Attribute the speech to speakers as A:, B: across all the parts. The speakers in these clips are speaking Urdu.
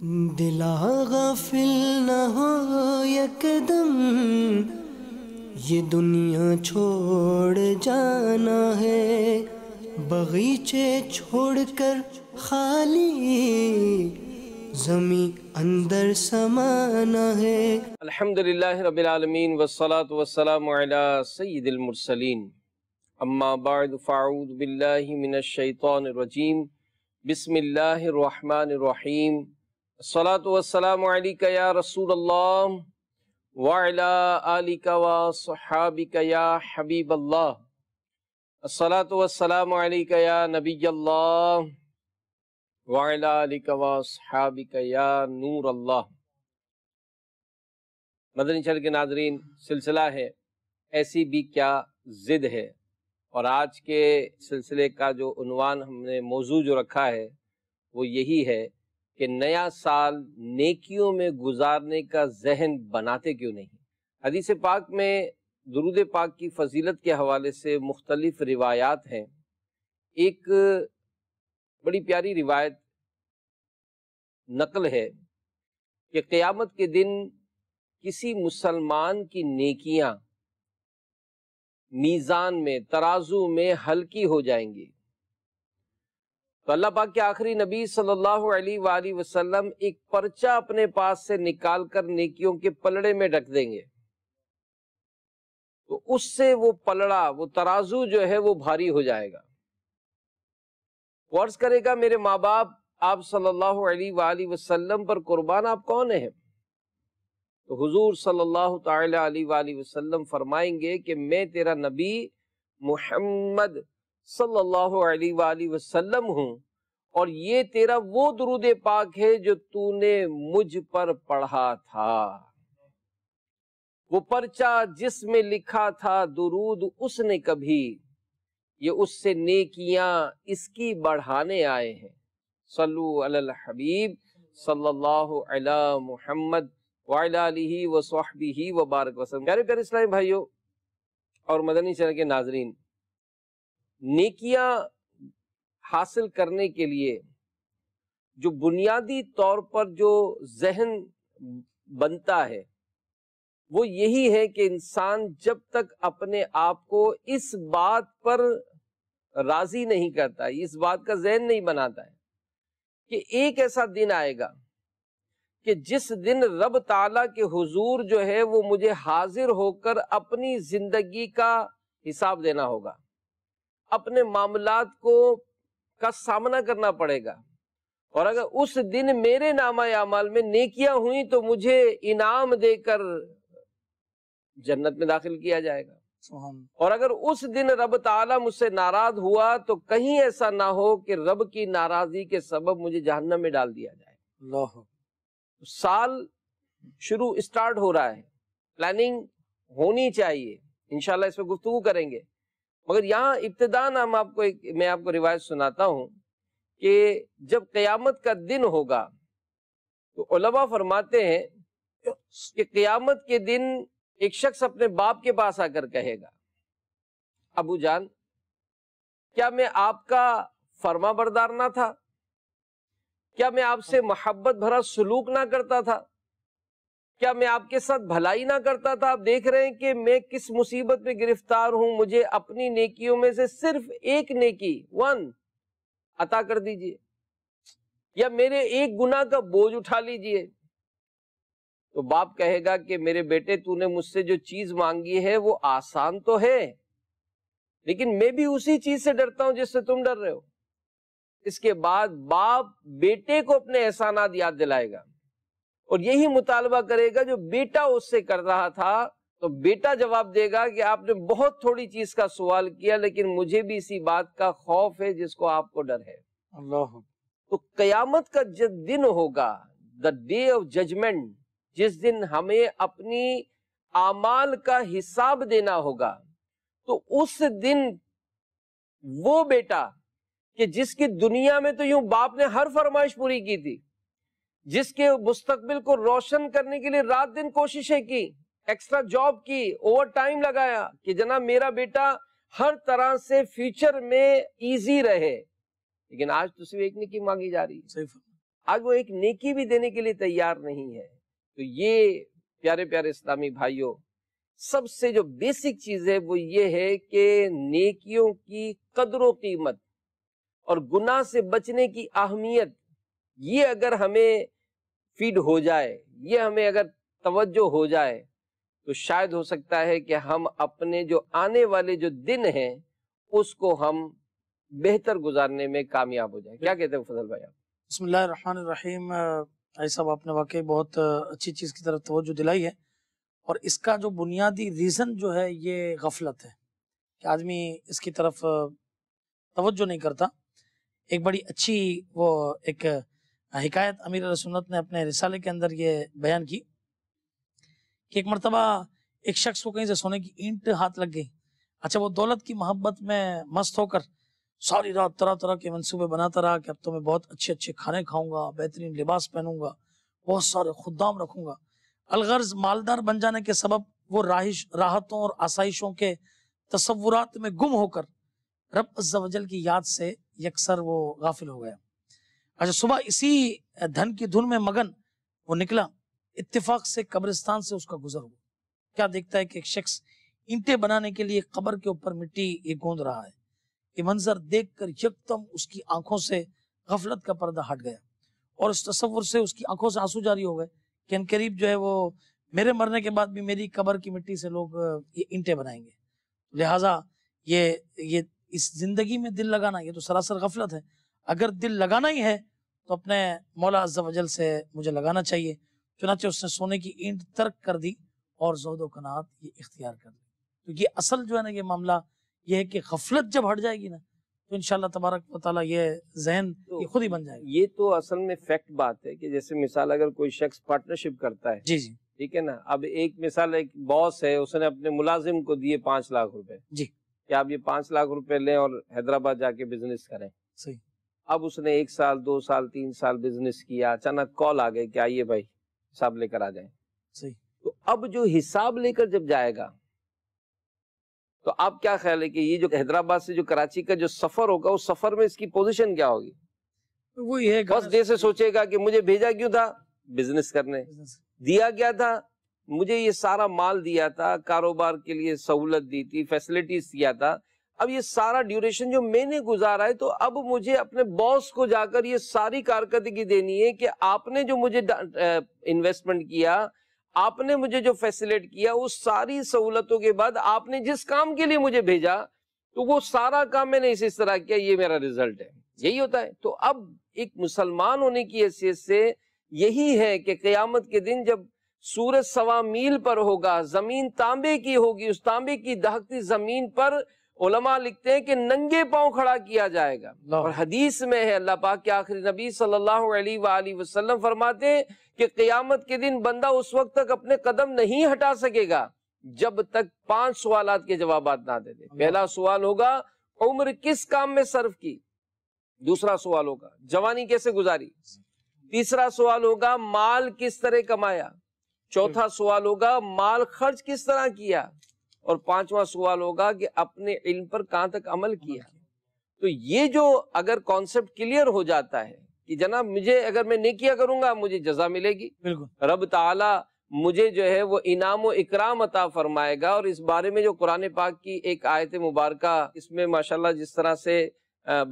A: دلا غافل نہ ہو یکدم، یہ دنیا چھوڑ جانا ہے، باغیچے چھوڑ کر خالی زمیں اندر سمانا ہے۔
B: الحمدللہ رب العالمین والصلاة والسلام علی سید المرسلین، اما بعد فاعوذ باللہ من الشیطان الرجیم، بسم اللہ الرحمن الرحیم، الصلاة والسلام علیک یا رسول اللہ وعلی آلک وصحابک یا حبیب اللہ، الصلاة والسلام علیک یا نبی اللہ وعلی آلک وصحابک یا نور اللہ۔ مدنی چینل کے ناظرین، سلسلہ ہے ایسی بھی کیا ضد ہے، اور آج کے سلسلے کا جو عنوان ہم نے موضوع جو رکھا ہے وہ یہی ہے کہ نیا سال نیکیوں میں گزارنے کا ذہن بناتے کیوں نہیں۔ حدیث پاک میں درود پاک کی فضیلت کے حوالے سے مختلف روایات ہیں۔ ایک بڑی پیاری روایت نقل ہے کہ قیامت کے دن کسی مسلمان کی نیکیاں میزان میں، ترازو میں ہلکی ہو جائیں گی، تو اللہ پاک کے آخری نبی صلی اللہ علیہ وآلہ وسلم ایک پرچہ اپنے پاس سے نکال کر نیکیوں کے پلڑے میں رکھ دیں گے، تو اس سے وہ پلڑا، وہ ترازو جو ہے وہ بھاری ہو جائے گا۔ وہ عرض کرے گا، میرے ماں باپ آپ صلی اللہ علیہ وآلہ وسلم پر قربان، آپ کون ہیں؟ تو حضور صلی اللہ تعالی علیہ وآلہ وسلم فرمائیں گے کہ میں تیرا نبی محمد صلی اللہ علیہ وآلہ وسلم ہوں، اور یہ تیرا وہ درود پاک ہے جو تو نے مجھ پر پڑھا تھا، وہ پرچہ جس میں لکھا تھا درود اس نے کبھی، یہ اس سے نیکیاں اس کی بڑھانے آئے ہیں۔ صلو علی الحبیب صلی اللہ علی محمد وعلی آلہ وصحبہ وبارک وسلم۔ پیارے پیارے اسلامی بھائیوں اور مدنی چینل کے ناظرین، نیکیاں حاصل کرنے کے لیے جو بنیادی طور پر جو ذہن بنتا ہے وہ یہی ہے کہ انسان جب تک اپنے آپ کو اس بات پر راضی نہیں کرتا، اس بات کا ذہن نہیں بناتا ہے کہ ایک ایسا دن آئے گا کہ جس دن رب تعالیٰ کے حضور جو ہے وہ مجھے حاضر ہو کر اپنی زندگی کا حساب دینا ہوگا، اپنے معاملات کا سامنا کرنا پڑے گا، اور اگر اس دن میرے نامہ اعمال میں نیکیاں ہوئیں تو مجھے انعام دے کر جنت میں داخل کیا جائے گا، اور اگر اس دن رب تعالیٰ مجھ سے ناراض ہوا تو کہیں ایسا نہ ہو کہ رب کی ناراضی کے سبب مجھے جہنم میں ڈال دیا جائے۔ اللہ، سال شروع اسٹارٹ ہو رہا ہے، پلاننگ ہونی چاہیے، انشاءاللہ اس پہ گفتگو کریں گے، مگر یہاں ابتداءً میں آپ کو روایت سناتا ہوں کہ جب قیامت کا دن ہوگا تو علماء فرماتے ہیں کہ قیامت کے دن ایک شخص اپنے باپ کے پاس آ کر کہے گا، ابو جان، کیا میں آپ کا فرما بردار نہ تھا؟ کیا میں آپ سے محبت بھرا سلوک نہ کرتا تھا؟ کیا میں آپ کے ساتھ بھلائی نہ کرتا تھا؟ آپ دیکھ رہے ہیں کہ میں کس مصیبت میں گرفتار ہوں، مجھے اپنی نیکیوں میں سے صرف ایک نیکی عطا کر دیجئے، یا میرے ایک گناہ کا بوجھ اٹھا لیجئے۔ تو باپ کہے گا کہ میرے بیٹے، تو نے مجھ سے جو چیز مانگی ہے وہ آسان تو ہے، لیکن میں بھی اسی چیز سے ڈرتا ہوں جس سے تم ڈر رہے ہو۔ اس کے بعد باپ بیٹے کو اپنے احسانات یاد دلائے گا اور یہی مطالبہ کرے گا جو بیٹا اس سے کر رہا تھا، تو بیٹا جواب دے گا کہ آپ نے بہت تھوڑی چیز کا سوال کیا، لیکن مجھے بھی اسی بات کا خوف ہے جس کو آپ کو ڈر ہے۔ اللہ، تو قیامت کا جب دن ہوگا، the day of judgment، جس دن ہمیں اپنی اعمال کا حساب دینا ہوگا، تو اس دن وہ بیٹا کہ جس کی دنیا میں تو یوں باپ نے ہر فرمائش پوری کی تھی، جس کے مستقبل کو روشن کرنے کے لیے رات دن کوششیں کی، ایکسٹرا جاب کی، اوور ٹائم لگایا کہ جناب میرا بیٹا ہر طرح سے فیوچر میں ایزی رہے، لیکن آج تو صرف ایک نیکی مانگی جا رہی ہے۔ آج وہ ایک نیکی بھی دینے کے لیے تیار نہیں ہے. تو یہ پیارے پیارے اسلامی بھائیوں، سب سے جو بیسک چیز ہے وہ یہ ہے کہ نیکیوں کی قدر و قیمت اور گناہ سے بچنے کی اہمیت، یہ اگر ہمیں فیڈ ہو جائے، یہ ہمیں اگر توجہ ہو جائے، تو شاید ہو سکتا ہے کہ ہم اپنے جو آنے والے جو دن ہیں اس کو ہم بہتر گزارنے میں کامیاب ہو جائیں. کیا کہتے ہیں فضل بھائی آپ؟
C: بسم اللہ الرحمن الرحیم. بھائی صاحب آپ نے واقعی بہت اچھی چیز کی طرف توجہ دلائی ہے، اور اس کا جو بنیادی ریزن جو ہے یہ غفلت ہے کہ آدمی اس کی طرف توجہ نہیں کرتا. ایک بڑی اچھی وہ ایک حکایت امیر علیہ سنت نے اپنے رسالے کے اندر یہ بیان کی کہ ایک مرتبہ ایک شخص کو کہیں سے سونے کی اینٹ ہاتھ لگ گئی. اچھا، وہ دولت کی محبت میں مست ہو کر ساری رات طرح طرح کے منصوبے بناتا رہا کہ اب تو میں بہت اچھے اچھے کھانے کھاؤں گا، بہترین لباس پہنوں گا، بہت سارے خدام رکھوں گا. الغرض مالدار بن جانے کے سبب وہ راحتوں اور آسائشوں کے تصورات میں گم ہو کر رب عز و جل کی یاد سے یکسر وہ غافل ہو گیا. اچھا، صبح اسی دھن کی دھن میں مگن وہ نکلا. اتفاق سے قبرستان سے اس کا گزر ہوا. کیا دیکھتا ہے کہ ایک شخص اینٹیں بنانے کے لیے قبر کے اوپر مٹی یہ گوند رہا ہے. یہ منظر دیکھ کر یکدم اس کی آنکھوں سے غفلت کا پردہ ہٹ گیا، اور اس تصور سے اس کی آنکھوں سے آنسو جاری ہو گئے کہ ان قریب جو ہے وہ میرے مرنے کے بعد بھی میری قبر کی مٹی سے لوگ یہ اینٹیں بنائیں گے. لہٰذا یہ اس زندگی میں دل لگانا یہ تو سراسر غفلت ہے. اگر دل لگانا ہی ہے تو اپنے مولا عز و جل سے مجھے لگانا چاہیے. چنانچہ اس نے سونے کی اینٹ ترک کر دی اور زہد و قناعت یہ اختیار کر لی. تو یہ اصل جو ہے نا یہ معاملہ یہ ہے کہ غفلت جب ہٹ جائے گی نا تو انشاءاللہ تبارک و تعالیٰ یہ ذہن یہ خود ہی بن جائے گا.
B: یہ تو اصل میں فیکٹ بات ہے کہ جیسے مثال اگر کوئی شخص پارٹنرشپ کرتا ہے،
C: جی جی
B: ٹھیک ہے نا. اب ایک مثال، ایک باس ہے، اس نے اپنے ملازم کو دیے 5 لاکھ روپے
C: جی
B: کہ آپ یہ 5 لاکھ روپے لیں اور حیدرآباد جا کے بزنس کریں.
C: صحیح.
B: اب اس نے 1 سال 2 سال 3 سال بزنس کیا، اچانک کال آ گئی کہ آئیے بھائی حساب لے کر آ جائیں.
C: صحیح.
B: تو اب جو حساب لے کر جب جائے گا تو آپ کیا خیال ہے کہ یہ جو حیدرآباد سے جو کراچی کا جو سفر ہوگا اس سفر میں اس کی پوزیشن کیا ہوگی؟
C: وہی ہے
B: بس دیر سے سوچے گا کہ مجھے بھیجا کیوں تھا؟ بزنس کرنے. دیا گیا تھا، مجھے یہ سارا مال دیا تھا، کاروبار کے لیے سہولت دی تھی، فیسلٹیز دیا تھا. اب یہ سارا ڈیوریشن جو میں نے گزارا ہے تو اب مجھے اپنے باس کو جا کر یہ ساری کارکردگی دینی ہے کہ آپ نے جو مجھے انویسٹمنٹ کیا، آپ نے مجھے جو فیسلیٹ کیا، اس ساری سہولتوں کے بعد آپ نے جس کام کے لیے مجھے بھیجا تو وہ سارا کام میں نے اس طرح کیا، یہ میرا ریزلٹ ہے. یہی ہوتا ہے. تو اب ایک مسلمان ہونے کی حیثیت سے یہی ہے کہ قیامت کے دن جب سورج 1.25 میل پر ہوگا، زمین تانبے کی ہوگی، اس تانبے کی دہکتی زمین پر علماء لکھتے ہیں کہ ننگے پاؤں کھڑا کیا جائے گا. اور حدیث میں ہے، اللہ پاک کے آخری نبی صلی اللہ علیہ وآلہ وسلم فرماتے ہیں کہ قیامت کے دن بندہ اس وقت تک اپنے قدم نہیں ہٹا سکے گا جب تک 5 سوالات کے جوابات نہ دے دے. پہلا سوال ہوگا عمر کس کام میں صرف کی، دوسرا سوال ہوگا جوانی کیسے گزاری، تیسرا سوال ہوگا مال کس طرح کمایا، چوتھا سوال ہوگا مال خرچ کس طرح کیا، اور 5واں سوال ہوگا کہ اپنے علم پر کہاں تک عمل کیا. تو یہ جو اگر کانسیپٹ کلیئر ہو جاتا ہے کہ جناب مجھے اگر میں نیکیاں کروں گا مجھے جزا ملے گی، رب تعالی مجھے جو ہے وہ انعام و اکرام عطا فرمائے گا. اور اس بارے میں جو قرآن پاک کی ایک آیت مبارکہ اس میں ماشاءاللہ جس طرح سے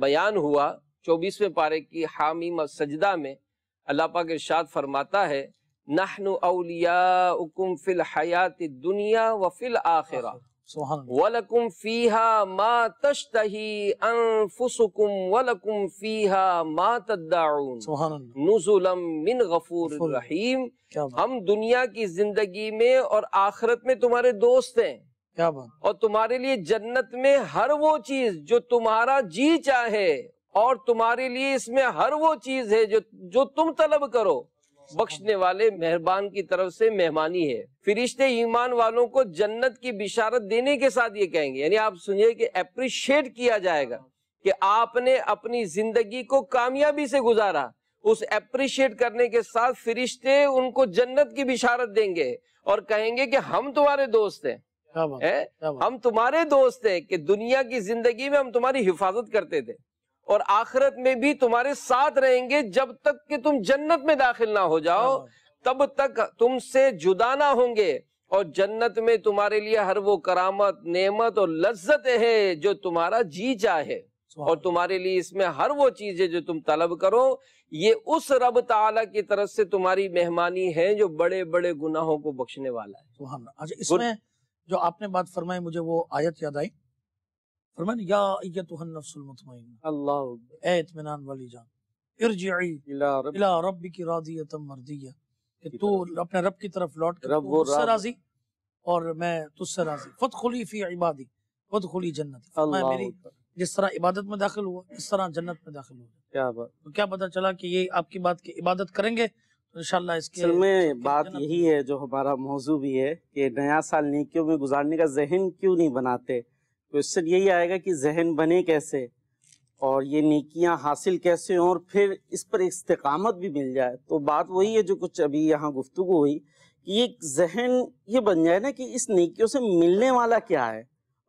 B: بیان ہوا 24ویں پارے کی حامیم السجدہ میں اللہ پاک ارشاد فرماتا ہے نحن اولیاؤکم فی الحیات الدنیا وفی الآخرہ وَلَكُمْ فِيهَا مَا تَشْتَهِي أَنفُسُكُمْ وَلَكُمْ فِيهَا مَا تَدَّعُونَ نُزُلًا مِّن غَفُورٍ رَحِيمٍ. ہم دنیا کی زندگی میں اور آخرت میں تمہارے دوست ہیں، اور تمہارے لیے جنت میں ہر وہ چیز جو تمہارا جی چاہے، اور تمہارے لیے اس میں ہر وہ چیز ہے جو تم طلب کرو. بخشنے والے مہربان کی طرف سے مہمانی ہے. فرشتے ایمان والوں کو جنت کی بشارت دینے کے ساتھ یہ کہیں گے، یعنی آپ سنیے کہ اپریشیٹ کیا جائے گا کہ آپ نے اپنی زندگی کو کامیابی سے گزارا. اس اپریشیٹ کرنے کے ساتھ فرشتے ان کو جنت کی بشارت دیں گے اور کہیں گے کہ ہم تمہارے دوست ہیں، ہم تمہارے دوست ہیں کہ دنیا کی زندگی میں ہم تمہاری حفاظت کرتے تھے، اور آخرت میں بھی تمہارے ساتھ رہیں گے جب تک کہ تم جنت میں داخل نہ ہو جاؤ، تب تک تم سے جدا نہ ہوں گے، اور جنت میں تمہارے لیے ہر وہ کرامت، نعمت اور لذت ہے جو تمہارا جی چاہے، اور تمہارے لیے اس میں ہر وہ چیزیں جو تم طلب کرو، یہ اس رب تعالیٰ کی طرف سے تمہاری مہمانی ہے جو بڑے بڑے گناہوں کو بخشنے والا ہے۔
C: سبحان اللہ۔ اچھا، اس میں جو آپ نے بات فرمائی مجھے وہ آیت یاد آئی، فرمایا یا ایتھا النفس المطمئنہ،
B: اللہ
C: اے اطمینان والی جان، ارجعی الی ربک راضیۃ مرضیہ، کہ تو اپنے رب کی طرف لوٹ کر تو اس سے راضی اور میں تجھ سے راضی، فادخلی فی عبادی وادخلی جنتی، فرمایا میری جس طرح عبادت میں داخل ہوا اس طرح جنت میں داخل ہوا۔
B: کیا بات،
C: تو کیا پتہ چلا کہ یہ آپ کی بات کی عبادت کریں گے تو انشاءاللہ اس کے
D: اصل میں بات یہی ہے جو ہمارا موضوع بھی ہے کہ نیا سال نیکیوں میں گزارنے کا ذہن کیوں نہیں بناتے، تو اس سے یہی آئے گا کہ ذہن بنے کیسے اور یہ نیکیاں حاصل کیسے ہوں اور پھر اس پر استقامت بھی مل جائے۔ تو بات وہی ہے جو کچھ ابھی یہاں گفتگو ہوئی کہ یہ ذہن یہ بن جائے نا کہ اس نیکیوں سے ملنے والا کیا ہے،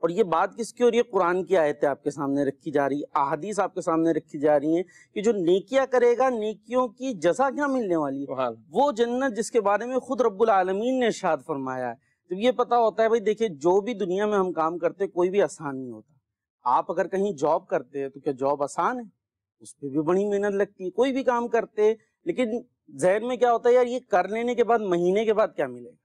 D: اور یہ بات کس کی ہو رہی ہے؟ قرآن کی آیتیں آپ کے سامنے رکھی جا رہی، احادیث آپ کے سامنے رکھی جا رہی ہیں کہ جو نیکیاں کرے گا نیکیوں کی جزا کیا ملنے والی ہے، وہ جنت جس کے بارے میں خود رب العالمین نے ارشاد فرمایا ہے۔ جب یہ پتہ ہوتا ہے بھائی دیکھیں جو بھی دنیا میں ہم کام کرتے کوئی بھی آسان نہیں ہوتا، آپ اگر کہیں جاب کرتے ہیں تو کیا جاب آسان ہے؟ اس پہ بھی بڑی محنت لگتی ہے، کوئی بھی کام کرتے، لیکن ذہن میں کیا ہوتا ہے یار یہ کر لینے کے بعد مہینے کے بعد کیا ملے گا،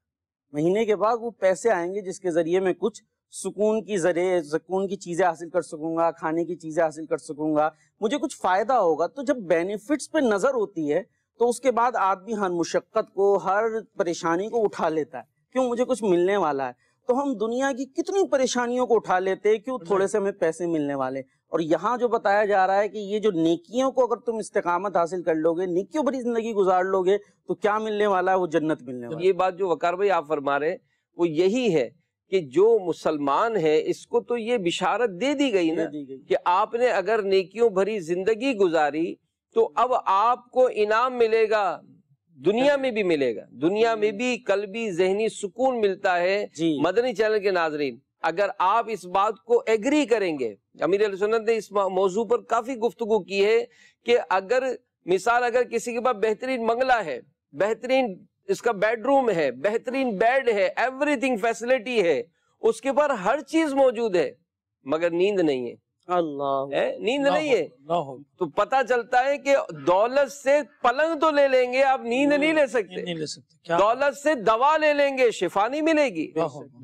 D: مہینے کے بعد وہ پیسے آئیں گے جس کے ذریعے میں کچھ سکون کی چیزیں حاصل کر سکوں گا، کھانے کی چیزیں حاصل کر سکوں گا، مجھے کچھ فائدہ ہوگا۔ تو جب بینیفٹس پہ نظر ہوتی ہے تو اس کے بعد آدمی ہر مشقت کو، ہر پریشانی کو اٹھا لیتا ہے، کیوں مجھے کچھ ملنے والا ہے۔ تو ہم دنیا کی کتنی پریشانیوں کو اٹھا لیتے ہیں، کیوں تھوڑے سے ہمیں پیسے ملنے والے۔ اور یہاں جو بتایا جا رہا ہے کہ یہ جو نیکیوں کو اگر تم استقامت حاصل کر لو گے، نیکیوں بھری زندگی گزار لو گے تو کیا ملنے والا ہے؟ وہ جنت ملنے والا ہے۔
B: یہ بات جو وقار بھائی آپ فرما رہے وہ یہی ہے کہ جو مسلمان ہے اس کو تو یہ بشارت دے دی گئی نا کہ آپ نے اگر نیکیوں بھری زندگی گزاری تو اب آپ کو انعام ملے گا، دنیا میں بھی ملے گا، دنیا میں بھی قلبی ذہنی سکون ملتا ہے۔ مدنی چینل کے ناظرین، اگر آپ اس بات کو ایگری کریں گے، امیر اہل سنت نے اس موضوع پر کافی گفتگو کی ہے کہ اگر مثال اگر کسی کے پاس بہترین بنگلہ ہے، بہترین اس کا بیڈ روم ہے، بہترین بیڈ ہے، ایوری تھنگ فیسلٹی ہے، اس کے پر ہر چیز موجود ہے، مگر نیند نہیں ہے، نیند نہیں ہے، تو پتہ چلتا ہے کہ دولت سے پلنگ تو لے لیں گے، آپ نیند نہیں لے سکتے، دولت سے دوا لے لیں گے، شفا نہیں ملے گی،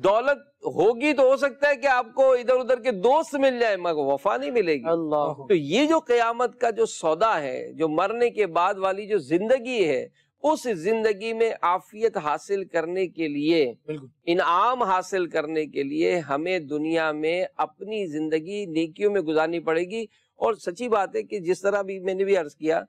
B: دولت ہوگی تو ہو سکتا ہے کہ آپ کو ادھر ادھر کے دوست مل جائے مگر وفا نہیں ملے گی۔ تو یہ جو قیامت کا جو سودا ہے، جو مرنے کے بعد والی جو زندگی ہے، اس زندگی میں عافیت حاصل کرنے کے لیے، انعام حاصل کرنے کے لیے ہمیں دنیا میں اپنی زندگی نیکیوں میں گزارنی پڑے گی۔ اور سچی بات ہے کہ جس طرح بھی میں نے بھی عرض کیا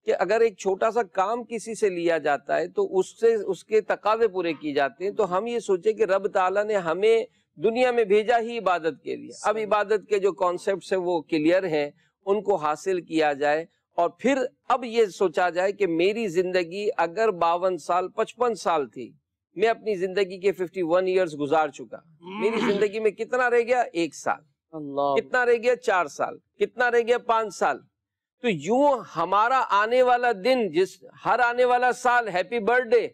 B: کہ اگر ایک چھوٹا سا کام کسی سے لیا جاتا ہے تو اس سے اس کے تقاضے پورے کیے جاتے ہیں، تو ہم یہ سوچیں کہ رب تعالیٰ نے ہمیں دنیا میں بھیجا ہی عبادت کے لیے، اب عبادت کے جو کانسیپٹس ہیں وہ کلیئر ہیں، ان کو حاصل کیا جائے، اور پھر اب یہ سوچا جائے کہ میری زندگی اگر 52 سال 55 سال تھی، میں اپنی زندگی کے 51 ایئرز گزار چکا، میری زندگی میں کتنا رہ گیا؟ 1 سال، کتنا رہ گیا؟ 4 سال، کتنا رہ گیا؟ 5 سال۔ تو یوں ہمارا آنے والا دن، ہر آنے والا سال ہیپی برتھ ڈے،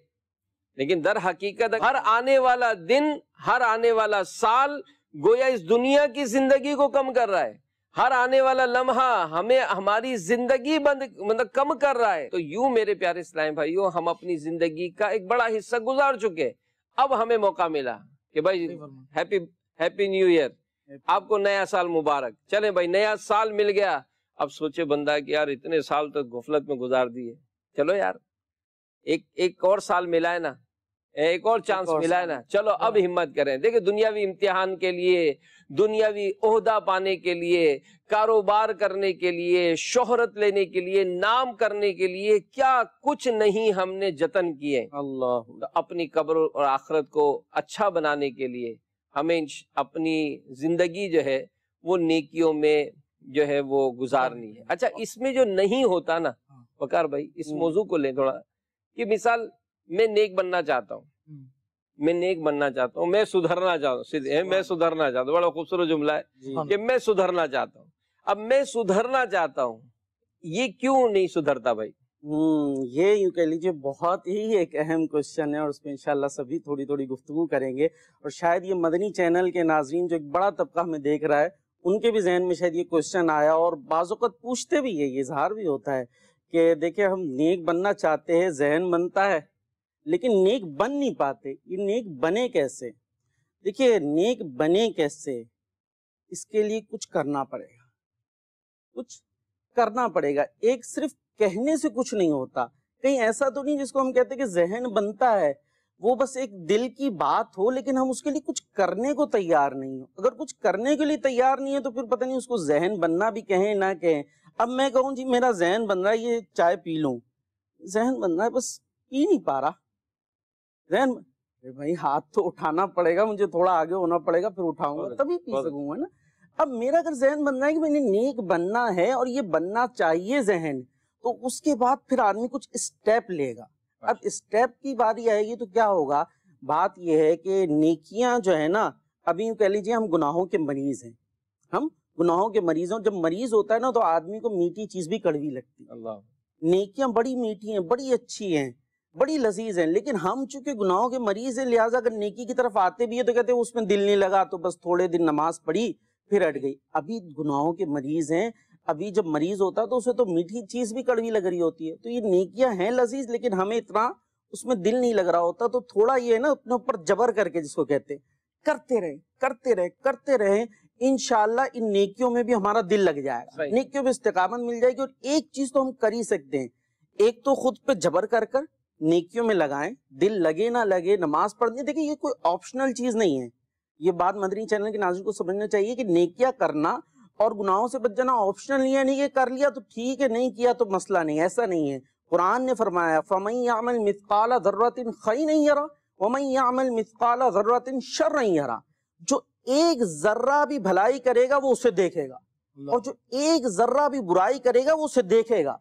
B: لیکن در حقیقت ہر آنے والا دن، ہر آنے والا سال گویا اس دنیا کی زندگی کو کم کر رہا ہے، ہر آنے والا لمحہ ہمیں ہماری زندگی مطلب کم کر رہا ہے۔ تو یوں میرے پیارے اسلام بھائیوں، ہم اپنی زندگی کا ایک بڑا حصہ گزار چکے، اب ہمیں موقع ملا کہ بھائی ہیپی نیو ایئر، آپ کو نیا سال مبارک، چلیں بھائی نیا سال مل گیا۔ اب سوچے بندہ کہ یار اتنے سال تک غفلت میں گزار دیے، چلو یار ایک اور سال ملا ہے نا، ایک اور چانس ملا ہے نا، چلو اب ہمت کریں۔ دیکھیں دنیاوی امتحان کے لیے، دنیاوی عہدہ پانے کے لیے، کاروبار کرنے کے لیے، شہرت لینے کے لیے، نام کرنے کے لیے کیا کچھ نہیں ہم نے جتن کیے۔ اپنی قبر اور آخرت کو اچھا بنانے کے لیے ہمیں اپنی زندگی جو ہے وہ نیکیوں میں جو ہے وہ گزارنی ہے۔ اچھا اس میں جو نہیں ہوتا نا وقار بھائی، اس موضوع کو لیں تھوڑا، کہ مثال میں نیک بننا چاہتا ہوں، میں نیک بننا چاہتا ہوں، میں سدھرنا چاہتا ہوں، میں سدھرنا چاہتا ہوں، بڑا خوبصورت جملہ ہے کہ میں سدھرنا چاہتا ہوں۔ اب میں سدھرنا چاہتا ہوں، یہ کیوں نہیں سدھرتا بھائی؟
D: یہ یوں کہہ لیجیے بہت ہی ایک اہم کوشچن ہے، اور اس پہ انشاءاللہ سبھی تھوڑی تھوڑی گفتگو کریں گے، اور شاید یہ مدنی چینل کے ناظرین جو ایک بڑا طبقہ ہمیں دیکھ رہا ہے ان کے بھی ذہن میں شاید یہ کوشچن آیا، اور بعض اوقات پوچھتے بھی ہے، یہ اظہار بھی ہوتا ہے کہ دیکھیں ہم نیک بننا چاہتے ہیں، ذہن بنتا ہے لیکن نیک بن نہیں پاتے، یہ نیک بنے کیسے؟ دیکھیے نیک بنے کیسے، اس کے لیے کچھ کرنا پڑے گا، کچھ کرنا پڑے گا، ایک صرف کہنے سے کچھ نہیں ہوتا۔ کہیں ایسا تو نہیں جس کو ہم کہتے ہیں کہ ذہن بنتا ہے وہ بس ایک دل کی بات ہو لیکن ہم اس کے لیے کچھ کرنے کو تیار نہیں ہو۔ اگر کچھ کرنے کے لیے تیار نہیں ہے تو پھر پتہ نہیں اس کو ذہن بننا بھی کہیں نہ کہیں۔ اب میں کہوں جی میرا ذہن بن رہا ہے یہ چائے پی لوں، ذہن بن رہا ہے بس پی نہیں پا رہا، ذہن بھائی ہاتھ تو اٹھانا پڑے گا، مجھے تھوڑا آگے ہونا پڑے گا پھر اٹھاؤں گا تبھی پی سکوں گا نا۔ اب میرا اگر ذہن بن رہا ہے کہ میں نے نیک بننا ہے اور یہ بننا چاہیے ذہن، تو اس کے بعد پھر آدمی کچھ اسٹیپ لے گا۔ اب اسٹیپ کی باری آئے گی تو کیا ہوگا؟ بات یہ ہے کہ نیکیاں جو ہے نا، ابھی یوں کہہ لیجیے ہم گناہوں کے مریض ہیں، ہم گناہوں کے مریض ہیں، جب مریض ہوتا ہے نا تو آدمی کو میٹھی چیز بھی کڑوی لگتی ہے۔
B: اللہ،
D: نیکیاں بڑی میٹھی ہیں، بڑی اچھی ہیں، بڑی لذیذ ہیں، لیکن ہم چونکہ گناہوں کے مریض ہیں لہٰذا اگر نیکی کی طرف آتے بھی ہیں تو کہتے ہیں اس میں دل نہیں لگا تو بس تھوڑے دن نماز پڑھی پھر ہٹ گئی۔ ابھی گناہوں کے مریض ہیں، ابھی جب مریض ہوتا ہے تو اسے تو میٹھی چیز بھی کڑوی لگ رہی ہوتی ہے، تو یہ نیکیاں ہیں لذیذ لیکن ہمیں اتنا اس میں دل نہیں لگ رہا ہوتا، تو تھوڑا یہ ہے نا اپنے اوپر جبر کر کے جس کو کہتے ہیں، کرتے رہیں کرتے رہیں کرتے رہیں، انشاءاللہ ان نیکیوں میں بھی ہمارا دل لگ جائے گا، نیکیوں میں استقامت مل جائے گی۔ اور ایک چیز تو ہم کر ہی سکتے ہیں، ایک تو خود پہ جبر کر کر نیکیوں میں لگائیں، دل لگے نہ لگے نماز پڑھنی۔ دیکھیں یہ کوئی آپشنل چیز نہیں ہے، یہ بات مدنی چینل کے ناظرین کو سمجھنا چاہیے کہ نیکیاں کرنا اور گناہوں سے بچ جانا آپشنل نہیں ہے، نہیں یہ کر لیا تو ٹھیک ہے نہیں کیا تو مسئلہ نہیں، ایسا نہیں ہے۔ قرآن نے فرمایا فَمَن يَعْمَلْ مِثْقَالَ ذَرَّةٍ خَيْرًا يَرَهُ وَمَن يَعْمَلْ مِثْقَالَ ذَرَّةٍ شَرًّا يَرَهُ، جو ایک ذرہ بھی بھلائی کرے گا وہ اسے دیکھے گا، اور جو ایک ذرہ بھی برائی کرے گا وہ اسے دیکھے گا۔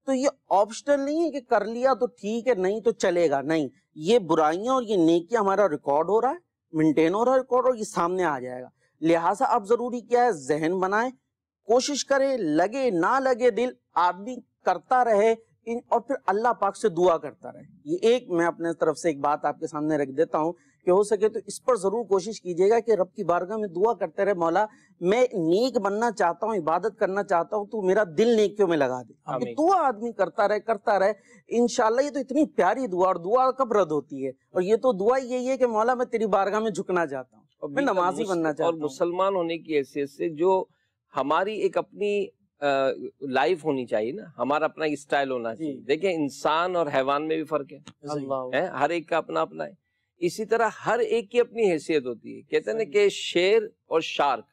D: تو یہ آپشنل نہیں ہے کہ کر لیا تو ٹھیک ہے نہیں تو چلے گا، نہیں، یہ برائیاں اور یہ نیکیاں ہمارا ریکارڈ ہو رہا ہے، مینٹین ہو رہا ہے ریکارڈ، اور یہ سامنے آ جائے گا۔ لہٰذا اب ضروری کیا ہے؟ ذہن بنائیں، کوشش کرے، لگے نہ لگے دل، آدمی کرتا رہے، اور پھر اللہ پاک سے دعا کرتا رہے۔ یہ ایک میں اپنے طرف سے ایک بات آپ کے سامنے رکھ دیتا ہوں کہ ہو سکے تو اس پر ضرور کوشش کیجیے گا کہ رب کی بارگاہ میں دعا کرتے رہے، مولا میں نیک بننا چاہتا ہوں، عبادت کرنا چاہتا ہوں، تو میرا دل نیکیوں میں لگا دے۔ یہ دعا آدمی کرتا رہے انشاءاللہ۔ یہ تو اتنی پیاری دعا، اور دعا کب رد ہوتی ہے؟ اور یہ تو دعا یہی ہے کہ مولا میں تیری بارگاہ میں جھکنا چاہتا ہوں، میں نمازی بننا چاہتا ہوں۔
B: اور مسلمان ہونے کی حیثیت سے جو ہماری ایک اپنی لائف ہونی چاہیے نا، ہمارا اپنا اسٹائل ہونا چاہیے۔ دیکھیں انسان اور حیوان میں بھی فرق ہے، ہر ایک کا اپنا اپنا ہے، اسی طرح ہر ایک کی اپنی حیثیت ہوتی ہے۔ کہتے ہیں نا کہ شیر اور شارک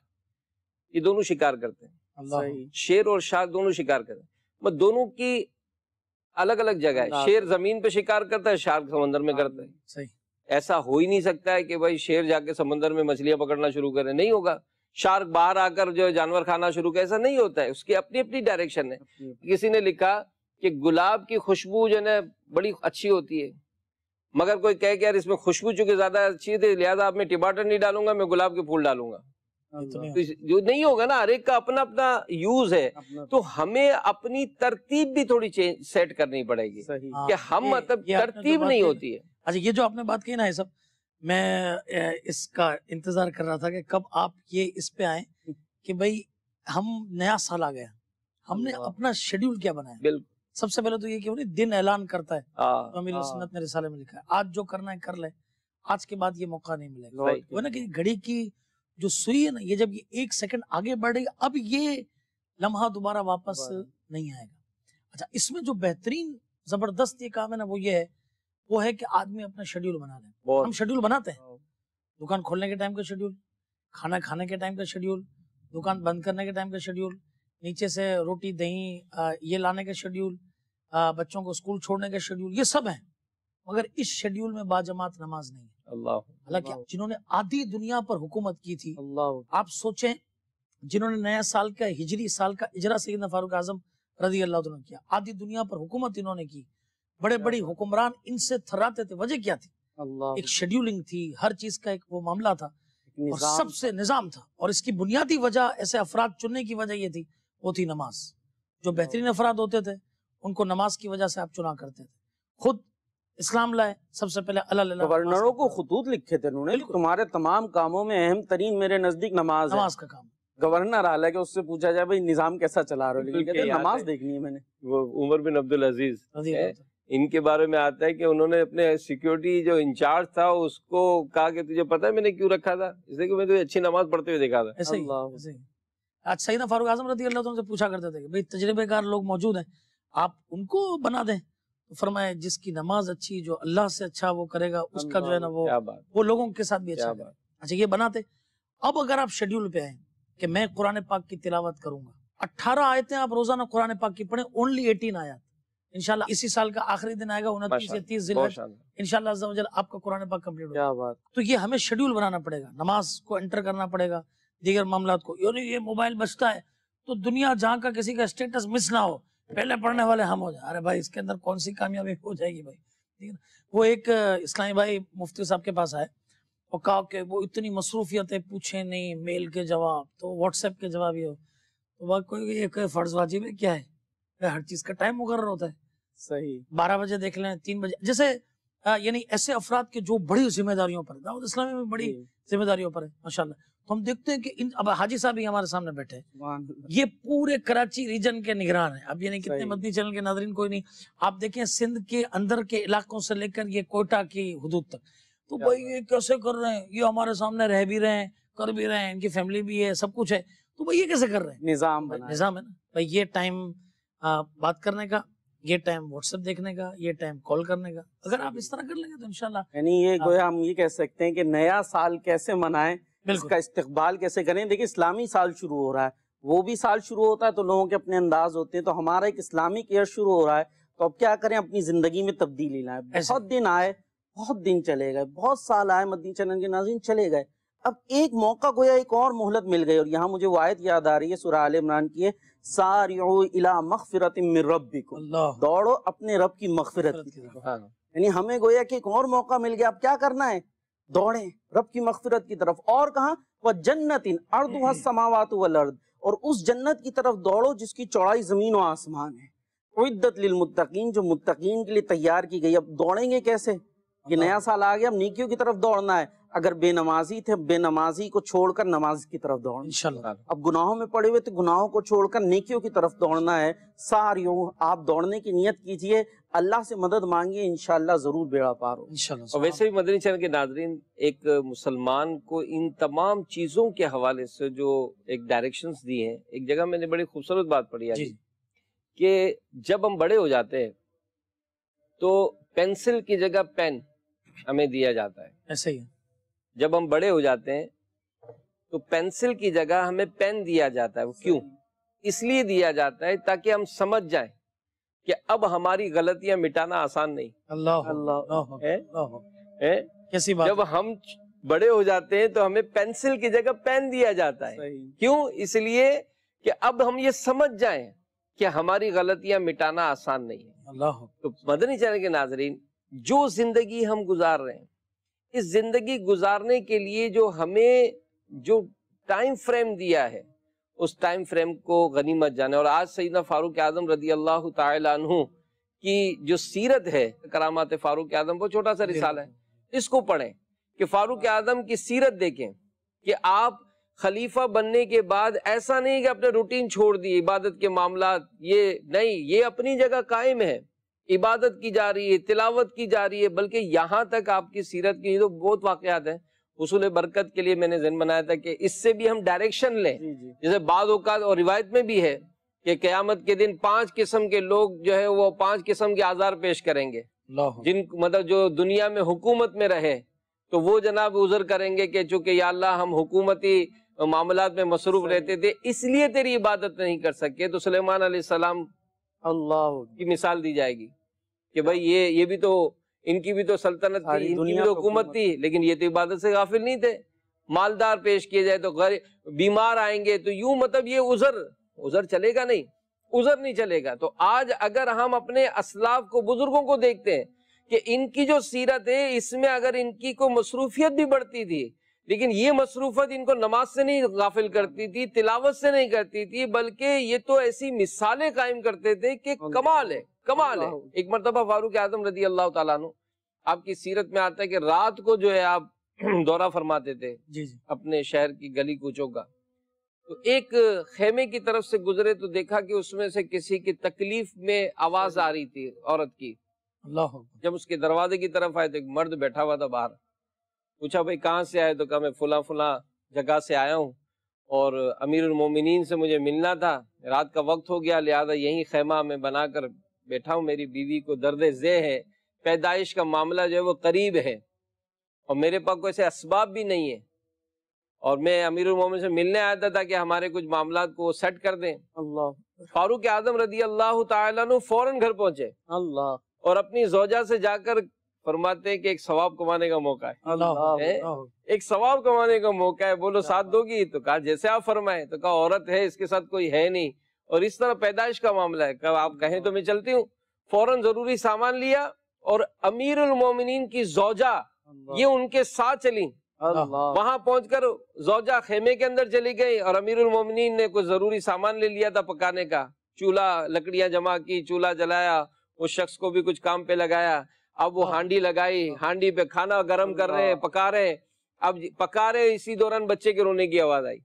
B: یہ دونوں شکار کرتے ہیں، شیر اور شارک دونوں شکار کرتے ہیں، دونوں کی الگ الگ جگہ ہے۔ شیر زمین پہ شکار کرتا ہے، شارک سمندر میں کرتا ہے۔ ایسا ہو ہی نہیں سکتا ہے کہ بھائی شیر جا کے سمندر میں مچھلیاں پکڑنا شروع کرے، نہیں ہوگا۔ شارک باہر آ کر جو جانور کھانا شروع کرے، ایسا نہیں ہوتا ہے، اس کی اپنی اپنی ڈائریکشن ہے۔ کسی نے لکھا کہ گلاب کی خوشبو جو ہے بڑی اچھی ہوتی ہے، مگر کوئی کہے کہ یار اس میں خوشبو چونکہ زیادہ اچھی ہے لہٰذا اب میں ٹماٹر نہیں ڈالوں گا، میں گلاب کے پھول ڈالوں گا، جو نہیں ہوگا نا، ہر ایک کا اپنا اپنا یوز ہے۔ تو ہمیں اپنی ترتیب بھی تھوڑی سیٹ کرنی پڑے گی کہ ہم مطلب ترتیب نہیں ہوتی ہے۔
C: اچھا یہ جو آپ نے بات کی نا، یہ سب میں اس کا انتظار کر رہا تھا کہ کب آپ یہ اس پہ آئیں کہ بھائی ہم نیا سال آ گیا، ہم نے اپنا شیڈیول کیا بنایا۔
B: بالکل،
C: سب سے پہلے تو یہ کہ انہیں دن اعلان کرتا ہے، امیر سنت نے رسالے میں لکھا ہے آج جو کرنا ہے کر لے، آج کے بعد یہ موقع نہیں ملے گا۔ وہ نا کہ گھڑی کی جو سوئی ہے نا، یہ جب یہ ایک سیکنڈ آگے بڑھے گی اب یہ لمحہ دوبارہ واپس نہیں آئے گا۔ اچھا اس میں جو بہترین زبردست یہ کام ہے نا وہ ہے کہ آدمی اپنا شیڈیول بنا لے۔ ہم شیڈیول بناتے ہیں، دکان کھولنے کے ٹائم کا شیڈیول، کھانا کھانے کے ٹائم کا شیڈیول، دکان بند کرنے کے ٹائم کا شیڈیول، نیچے سے روٹی دہی یہ لانے کا شیڈیول، بچوں کو اسکول چھوڑنے کا شیڈیول، یہ سب ہیں، مگر اس شیڈیول میں باجماعت نماز نہیں ہے۔ حالانکہ جنہوں نے آدھی دنیا پر حکومت کی تھی، آپ سوچیں جنہوں نے نیا سال کا ہجری سال کا اجرا سیدنا فاروق اعظم رضی اللہ عنہ کیا، آدھی دنیا پر حکومت انہوں نے کی، بڑے بڑی حکمران ان سے تھراتے تھے، وجہ کیا تھی؟ ایک شیڈیولنگ تھی، ہر چیز کا ایک وہ معاملہ تھا۔ اور سب سے نظام تھا، اور اس کی بنیادی وجہ ایسے افراد چننے کی وجہ یہ تھی، وہ تھی نماز. جو بہترین افراد ہوتے تھے ان کو نماز کی وجہ سے آپ چنا کرتے تھے. خود اسلام لائے سب سے پہلے اللہ
D: گورنروں کو خطوط لکھے تھے انہوں نے، تمہارے تمام کاموں میں اہم ترین میرے نزدیک نماز
C: کا کام.
D: گورنر حالانکہ اس سے پوچھا جائے بھائی نظام کیسا چلا رہے ہو، لیکن کہتے ہیں نماز دیکھنی ہے میں نے.
B: وہ عمر بن عبدالعزیز ان کے بارے میں آتا ہے کہ انہوں نے اپنے سیکیورٹی جو انچارج تھا اس کو کہا کہ تجھے پتا ہے میں نے کیوں رکھا تھا؟ اس لیے کہ میں تجھے اچھی نماز پڑھتے ہوئے دیکھا تھا.
C: ایسے ہی آج سیدنا فاروق اعظم رضی اللہ عنہ سے پوچھا کرتے تھے کہ بھئی تجربے کار لوگ موجود ہیں، آپ ان کو بنا دیں. تو فرمایا جس کی نماز اچھی، جو اللہ سے اچھا وہ کرے گا، اس کا جو ہے نا وہ لوگوں کے ساتھ بھی اچھا. اچھا یہ بناتے. اب اگر آپ شیڈیول پہ آئیں کہ میں قرآن پاک کی تلاوت کروں گا، 18 آیتیں آپ روزانہ قرآن پاک کی پڑھیں، اونلی 18 آیات. انشاءاللہ اسی سال کا آخری دن آئے گا 29 یا 30 ذی الحجہ، انشاءاللہ عز و جل آپ کا قرآن پاک کمپلیٹ ہوگا. تو یہ ہمیں شیڈیول بنانا پڑے گا، نماز کو انٹر کرنا پڑے گا، دیگر معاملات کو. یعنی یہ موبائل بچتا ہے تو دنیا جہاں کا کسی کا اسٹیٹس مس نہ ہو، پہلے پڑھنے والے ہم ہو جائیں. ارے بھائی اس کے اندر کون سی کامیابی ہو جائے گی بھائی. وہ ایک اسلامی بھائی مفتی صاحب کے پاس آئے اور کہا کہ وہ اتنی مصروفیتیں پوچھیں نہیں، میل کے جواب تو واٹس ایپ کے جواب ہی ہو. تو کوئی ایک فرض واجب ہے کیا ہے؟ ہر چیز کا ٹائم مقرر ہوتا ہے. صحیح 12 بجے دیکھ لیں، 3 بجے، جیسے یعنی ایسے افراد کے جو بڑی ذمہ داریوں پر، دعوت اسلامی میں بڑی ذمہ داریوں پر ہے ماشاءاللہ. تو ہم دیکھتے ہیں کہ اب حاجی صاحب ہی ہمارے سامنے بیٹھے ہیں، یہ پورے کراچی ریجن کے نگران ہیں. اب یعنی کتنے مدنی چینل کے ناظرین کوئی نہیں، آپ دیکھیں سندھ کے اندر کے علاقوں سے لے کر یہ کوئٹہ کی حدود تک. تو بھائی یہ کیسے کر رہے ہیں؟ یہ ہمارے سامنے رہ بھی رہے ہیں، کر بھی رہے ہیں، ان کی فیملی بھی ہے، سب کچھ ہے. تو بھائی یہ کیسے کر رہے ہیں؟ نظام ہے نا بھائی. یہ ٹائم بات کرنے کا، یہ ٹائم واٹس ایپ دیکھنے کا، یہ ٹائم کال کرنے کا، اگر آپ اس طرح کر لیں گے تو انشاءاللہ
D: یعنی یہ گویا ہم یہ کہہ سکتے ہیں کہ نیا سال کیسے منائیں، اس کا استقبال کیسے کریں. دیکھیں اسلامی سال شروع ہو رہا ہے، وہ بھی سال شروع ہوتا ہے تو لوگوں کے اپنے انداز ہوتے ہیں. تو ہمارا ایک اسلامک ایئر شروع ہو رہا ہے، تو اب کیا کریں؟ اپنی زندگی میں تبدیلی لائیں. بہت دن آئے، بہت دن چلے گئے، بہت سال آئے مدنی چینل کے ناظرین چلے گئے. اب ایک موقع گویا ایک اور مہلت مل گئی. اور یہاں مجھے وہ آیت یاد آ رہی ہے سورہ آل عمران کی ہے، سارعوا الی مغفرۃ من ربکم، دوڑو اپنے رب کی مغفرت کی طرف. یعنی ہمیں گویا کہ ایک اور موقع مل گیا. اب کیا کرنا ہے؟ دوڑیں رب کی مغفرت کی طرف. اور کہاں؟ وجنۃ عرضھا السماوات والارض، اور اس جنت کی طرف دوڑو جس کی چوڑائی زمین و آسمان ہے. اعدت للمتقین، جو متقین کے لیے تیار کی گئی. اب دوڑیں گے کیسے؟ یہ نیا سال آ گیا، اب نیکیوں کی طرف دوڑنا ہے. اگر بے نمازی تھے، بے نمازی کو چھوڑ کر نماز کی طرف دوڑنا انشاءاللہ. اب گناہوں میں پڑے ہوئے تو گناہوں کو چھوڑ کر نیکیوں کی طرف دوڑنا ہے. ساریوں آپ دوڑنے کی نیت کیجئے، اللہ سے مدد مانگیے، انشاءاللہ ضرور بیڑا پار ہو انشاءاللہ.
B: اور ویسے بھی مدنی چینل کے ناظرین، ایک مسلمان کو ان تمام چیزوں کے حوالے سے جو ایک ڈائریکشنز دی ہیں، ایک جگہ میں نے بڑی خوبصورت بات پڑھی ہے کہ جب ہم بڑے ہو جاتے ہیں تو پینسل کی جگہ پین ہمیں دیا جاتا ہے.
C: ایسے ہی
B: جب ہم بڑے ہو جاتے ہیں تو پینسل کی جگہ ہمیں پین دیا جاتا ہے. وہ کیوں؟ اس لیے دیا جاتا ہے تاکہ ہم سمجھ جائیں کہ اب ہماری غلطیاں مٹانا آسان نہیں.
C: کیسی بات.
B: جب ہم بڑے ہو جاتے ہیں تو ہمیں پینسل کی جگہ پین دیا جاتا ہے. کیوں؟ اس لیے کہ اب ہم یہ سمجھ جائیں کہ ہماری غلطیاں مٹانا آسان نہیں ہے. تو مدنی چینل کے ناظرین، جو زندگی ہم گزار رہے ہیں، اس زندگی گزارنے کے لیے جو ہمیں جو ٹائم فریم دیا ہے، اس ٹائم فریم کو غنیمت جانے. اور آج سیدنا فاروق اعظم رضی اللہ تعالی عنہ کی جو سیرت ہے، کرامات فاروق اعظم، وہ چھوٹا سا رسالہ ہے، اس کو پڑھیں کہ فاروق اعظم کی سیرت دیکھیں کہ آپ خلیفہ بننے کے بعد ایسا نہیں کہ اپنے روٹین چھوڑ دی، عبادت کے معاملات یہ نہیں، یہ اپنی جگہ قائم ہے، عبادت کی جا رہی ہے، تلاوت کی جا رہی ہے. بلکہ یہاں تک آپ کی سیرت کی تو بہت واقعات ہیں. حصول برکت کے لیے میں نے ذہن بنایا تھا کہ اس سے بھی ہم ڈائریکشن لیں. جیسے بعض اوقات اور روایت میں بھی ہے کہ قیامت کے دن 5 قسم کے لوگ جو ہے وہ 5 قسم کے آزار پیش کریں گے. جن مطلب جو دنیا میں حکومت میں رہے تو وہ جناب عذر کریں گے کہ چونکہ یا اللہ ہم حکومتی معاملات میں مصروف رہتے تھے اس لیے تیری عبادت نہیں کر سکے. تو سلیمان علیہ السلام اللہ کی مثال دی جائے گی کہ بھائی یہ بھی تو ان کی بھی تو سلطنت تھی، ان کی بھی تو حکومت تھی، لیکن یہ تو عبادت سے غافل نہیں تھے. مالدار پیش کیے جائے تو بیمار آئیں گے تو یوں مطلب یہ عذر چلے گا نہیں، عذر نہیں چلے گا. تو آج اگر ہم اپنے اسلاف کو، بزرگوں کو دیکھتے ہیں کہ ان کی جو سیرت ہے اس میں اگر ان کی کوئی مصروفیت بھی بڑھتی تھی لیکن یہ مصروفت ان کو نماز سے نہیں غافل کرتی تھی، تلاوت سے نہیں کرتی تھی، بلکہ یہ تو ایسی مثالیں قائم کرتے تھے کہ کمال ہے، کمال ہے۔ ایک مرتبہ فاروق اعظم رضی اللہ تعالیٰ عنہ، آپ کی سیرت میں آتا ہے کہ رات کو جو ہے آپ دورہ فرماتے تھے
C: جی جی
B: اپنے شہر کی گلی کوچوں کا، تو ایک خیمے کی طرف سے گزرے تو دیکھا کہ اس میں سے کسی کی تکلیف میں آواز آ رہی تھی عورت کی۔
C: اللہ اکبر۔
B: جب اس کے دروازے کی طرف آئے تو ایک مرد بیٹھا ہوا تھا باہر، پوچھا بھائی کہاں سے آئے؟ تو کہا میں فلاں فلاں جگہ سے آیا ہوں اور امیر المومنین سے مجھے ملنا تھا، رات کا وقت ہو گیا لہذا یہیں خیمہ میں بنا کر بیٹھا ہوں، میری بیوی کو درد ذہ ہے، پیدائش کا معاملہ جو ہے وہ قریب ہے اور میرے پاس کوئی ایسے اسباب بھی نہیں ہے، اور میں امیر المومنین سے ملنے آیا تھا تاکہ ہمارے کچھ معاملات کو سیٹ کر دیں۔
D: اللہ
B: فاروق اعظم رضی اللہ تعالیٰ عنہ فوراً گھر پہنچے
D: اللہ
B: اور اپنی زوجہ سے جا کر فرماتے ہیں کہ ایک ثواب کمانے کا موقع ہے،
C: اللہ
B: ایک ثواب کمانے کا موقع ہے، بولو ساتھ دو گی؟ تو کہا جیسے آپ فرمائیں۔ تو کہا عورت ہے، اس کے ساتھ کوئی ہے نہیں اور اس طرح پیدائش کا معاملہ ہے، کہا آپ کہیں تو میں چلتی ہوں۔ فوراً ضروری سامان لیا اور امیر المومنین کی زوجہ یہ ان کے ساتھ چلی،
D: اللہ
B: وہاں پہنچ کر زوجہ خیمے کے اندر چلی گئی اور امیر المومنین نے کوئی ضروری سامان لے لیا تھا پکانے کا، چولہا لکڑیاں جمع کی، چولہا جلایا، اس شخص کو بھی کچھ کام پہ لگایا، اب وہ ہانڈی لگائی، ہانڈی پہ کھانا گرم کر رہے ہیں، پکا رہے ہیں، اب پکا رہے اسی دوران بچے کے رونے کی آواز آئی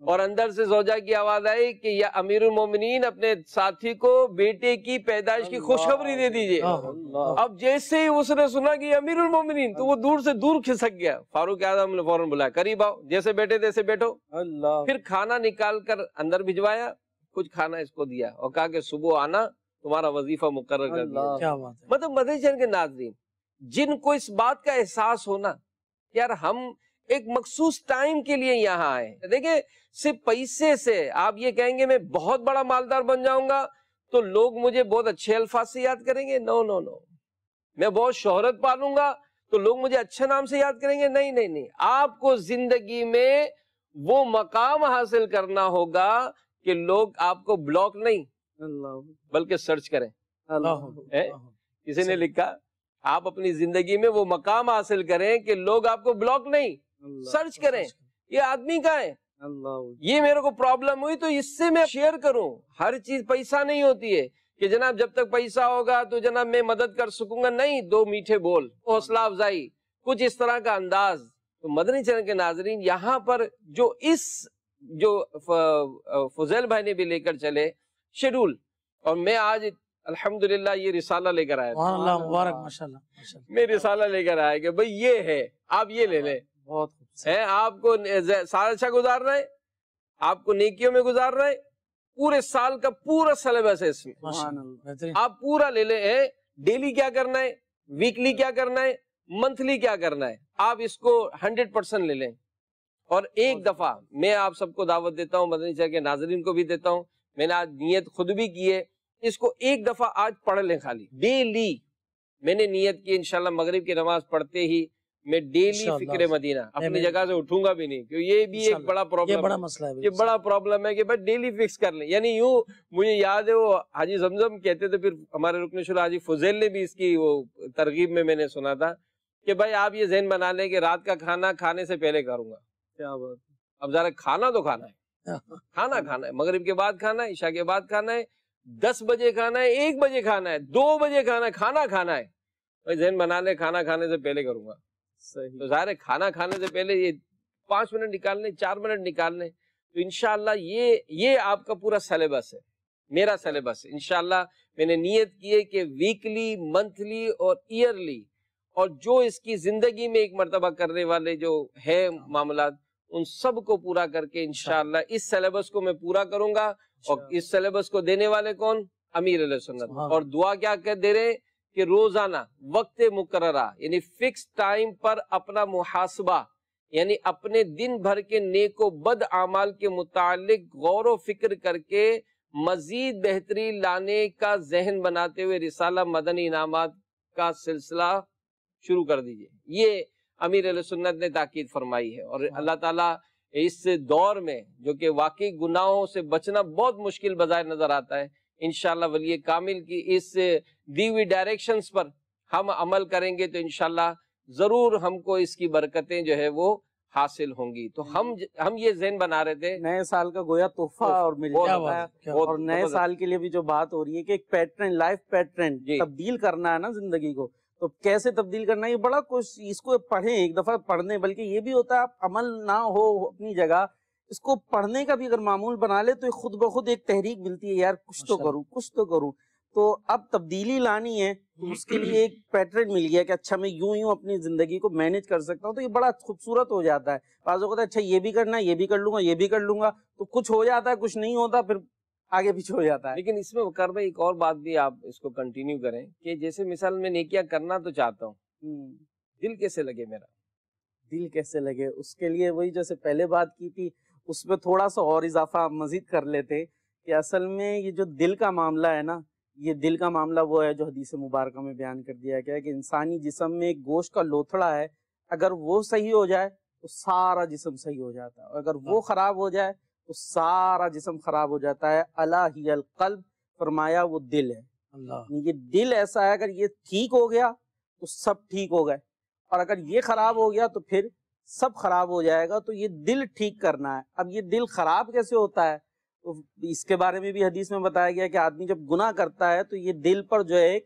B: اور اندر سے زوجہ کی آواز آئی کہ یا امیر المومنین اپنے ساتھی کو بیٹے کی پیدائش کی خوشخبری دے دیجئے۔ اب جیسے ہی اس نے سنا کہ امیر المومنین تو وہ دور سے دور کھسک گیا، فاروق اعظم نے فوراً بلایا قریب آؤ، جیسے بیٹھے تیسے بیٹھو،
D: اللہ
B: پھر کھانا نکال کر اندر بھجوایا، کچھ کھانا اس کو دیا اور کہا کہ صبح آنا، تمہارا وظیفہ مقرر کر دیا۔
C: کیا بات ہے۔
B: مطلب مدنی چینل کے ناظرین جن کو اس بات کا احساس ہونا یار ہم ایک مخصوص ٹائم کے لیے یہاں آئے، دیکھیں صرف پیسے سے آپ یہ کہیں گے میں بہت بڑا مالدار بن جاؤں گا تو لوگ مجھے بہت اچھے الفاظ سے یاد کریں گے، نو نو نو، میں بہت شہرت پالوں گا تو لوگ مجھے اچھے نام سے یاد کریں گے، نہیں نہیں نہیں، آپ کو زندگی میں وہ مقام حاصل کرنا ہوگا کہ لوگ آپ کو بلاک نہیں
D: اللہ
B: بلکہ سرچ کریں۔
C: اللہ
B: کسی نے لکھا آپ اپنی زندگی میں وہ مقام حاصل کریں کہ لوگ آپ کو بلاک نہیں سرچ کریں، یہ آدمی کا ہے،
D: اللہ
B: یہ میرے کو پرابلم ہوئی تو اس سے میں شیئر کروں۔ ہر چیز پیسہ نہیں ہوتی ہے کہ جناب جب تک پیسہ ہوگا تو جناب میں مدد کر سکوں گا، نہیں، دو میٹھے بول، حوصلہ افزائی، کچھ اس طرح کا انداز۔ تو مدنی چینل کے ناظرین یہاں پر جو فضیل بھائی نے بھی لے کر چلے شیڈول، اور میں آج الحمدللہ یہ رسالہ لے کر آیا تھا،
C: سبحان اللہ، مبارک، ماشاءاللہ ماشاءاللہ۔
B: میں رسالہ لے کر آیا کہ بھئی یہ ہے، آپ یہ لے لیں،
D: بہت
B: آپ کو سال اچھا گزار رہے ہیں، آپ کو نیکیوں میں گزار رہے ہیں، پورے سال کا پورا سلیبس ہے اس میں،
C: بہترین۔
B: آپ پورا لے لیں، ڈیلی کیا کرنا ہے، ویکلی کیا کرنا ہے، منتھلی کیا کرنا ہے، آپ اس کو 100% لے لیں۔ اور ایک دفعہ میں آپ سب کو دعوت دیتا ہوں، مدنی چینل کے ناظرین کو بھی دیتا ہوں، میں نے آج نیت خود بھی کی ہے، اس کو ایک دفعہ آج پڑھ لیں، خالی ڈیلی۔ میں نے نیت کی انشاءاللہ مغرب کی نماز پڑھتے ہی میں ڈیلی فکر مدینہ اپنی جگہ سے اٹھوں گا بھی نہیں، کیونکہ یہ بھی ایک بڑا پرابلم،
C: یہ بڑا مسئلہ ہے،
B: یہ بڑا پرابلم ہے کہ بھائی ڈیلی فکس کر لیں۔ یعنی یوں مجھے یاد ہے وہ حاجی زمزم کہتے تھے، پھر ہمارے رکن شورا حاجی فضیل نے بھی اس کی وہ ترغیب میں نے سنا تھا کہ بھائی آپ یہ ذہن بنا لیں کہ رات کا کھانا کھانے سے پہلے کروں گا۔
D: کیا بات،
B: اب ذرا کھانا تو کھانا ہے، کھانا کھانا ہے، مغرب کے بعد کھانا ہے، عشاء کے بعد کھانا ہے، 10 بجے کھانا ہے، 1 بجے کھانا ہے، 2 بجے کھانا ہے، کھانا کھانا ہے۔ بھائی ذہن بنا لیں کھانا کھانے سے پہلے کروں گا، تو ظاہر ہے کھانا کھانے سے پہلے یہ 5 منٹ نکالنے، 4 منٹ نکالنے، تو انشاءاللہ یہ آپ کا پورا سلیبس ہے، میرا سلیبس ہے۔ انشاءاللہ میں نے نیت کی ہے کہ ویکلی، منتھلی اور ایئرلی، اور جو اس کی زندگی میں ایک مرتبہ کرنے والے جو ہے معاملات، ان سب کو پورا کر کے انشاءاللہ اس سلیبس کو میں پورا کروں گا۔ اور اس سلیبس کو دینے والے کون؟ امیر علیہ سنت۔ اور دعا کیا کر دے رہے کہ روزانہ وقت مقررہ یعنی فکس ٹائم پر اپنا محاسبہ، یعنی اپنے دن بھر کے نیک و بد اعمال کے متعلق غور و فکر کر کے مزید بہتری لانے کا ذہن بناتے ہوئے رسالہ مدنی انعامات کا سلسلہ شروع کر دیجئے۔ یہ امیر علیہ سنت نے تاکید فرمائی ہے، اور اللہ تعالیٰ اس دور میں جو کہ واقعی گناہوں سے بچنا بہت مشکل بظاہر نظر آتا ہے، انشاءاللہ ولی کامل کی اس دی ہوئی ڈائریکشنز پر ہم عمل کریں گے تو انشاءاللہ ضرور ہم کو اس کی برکتیں جو ہے وہ حاصل ہوں گی. تو ہم یہ ذہن بنا رہے تھے
D: نئے سال کا گویا تحفہ اور مل جاتا ہے. اور نئے سال کے لیے بھی جو بات ہو رہی ہے کہ ایک پیٹرن، لائف پیٹرن تبدیل کرنا ہے نا زندگی کو، تو کیسے تبدیل کرنا ہے؟ یہ بڑا کچھ، اس کو پڑھیں ایک دفعہ پڑھنے، بلکہ یہ بھی ہوتا ہے عمل نہ ہو اپنی جگہ، اس کو پڑھنے کا بھی اگر معمول بنا لے تو خود بخود ایک تحریک ملتی ہے، یار کچھ تو کروں کچھ تو کروں. تو اب تبدیلی لانی ہے تو اس کے لیے ایک پیٹرن مل گیا کہ اچھا میں یوں اپنی زندگی کو مینج کر سکتا ہوں. تو یہ بڑا خوبصورت ہو جاتا ہے. بعض اوقات اچھا یہ بھی کرنا ہے، یہ بھی کر لوں گا، یہ بھی کر لوں گا، تو کچھ ہو جاتا ہے، کچھ نہیں ہوتا، پھر آگے پیچھے ہو جاتا ہے.
B: لیکن اس میں وقار بھائی ایک اور بات بھی آپ اس کو کنٹینیو کریں کہ جیسے مثال میں نیکیاں کرنا تو چاہتا ہوں، دل کیسے لگے میرا؟
D: دل کیسے لگے اس کے لیے وہی جیسے پہلے بات کی تھی اس پہ تھوڑا سا اور اضافہ مزید کر لیتے کہ اصل میں یہ جو دل کا معاملہ ہے نا، یہ دل کا معاملہ وہ ہے جو حدیث مبارکہ میں بیان کر دیا گیا ہے کہ انسانی جسم میں ایک گوشت کا لوتھڑا ہے، اگر وہ صحیح ہو جائے تو سارا جسم صحیح ہو جاتا ہے، اور اگر وہ خراب ہو جائے تو سارا جسم خراب ہو جاتا ہے. الا ہی القلب، فرمایا وہ دل ہے.
C: اللہ،
D: یہ دل ایسا ہے اگر یہ ٹھیک ہو گیا تو سب ٹھیک ہو گئے، اور اگر یہ خراب ہو گیا تو پھر سب خراب ہو جائے گا. تو یہ دل ٹھیک کرنا ہے. اب یہ دل خراب کیسے ہوتا ہے؟ تو اس کے بارے میں بھی حدیث میں بتایا گیا کہ آدمی جب گناہ کرتا ہے تو یہ دل پر جو ہے ایک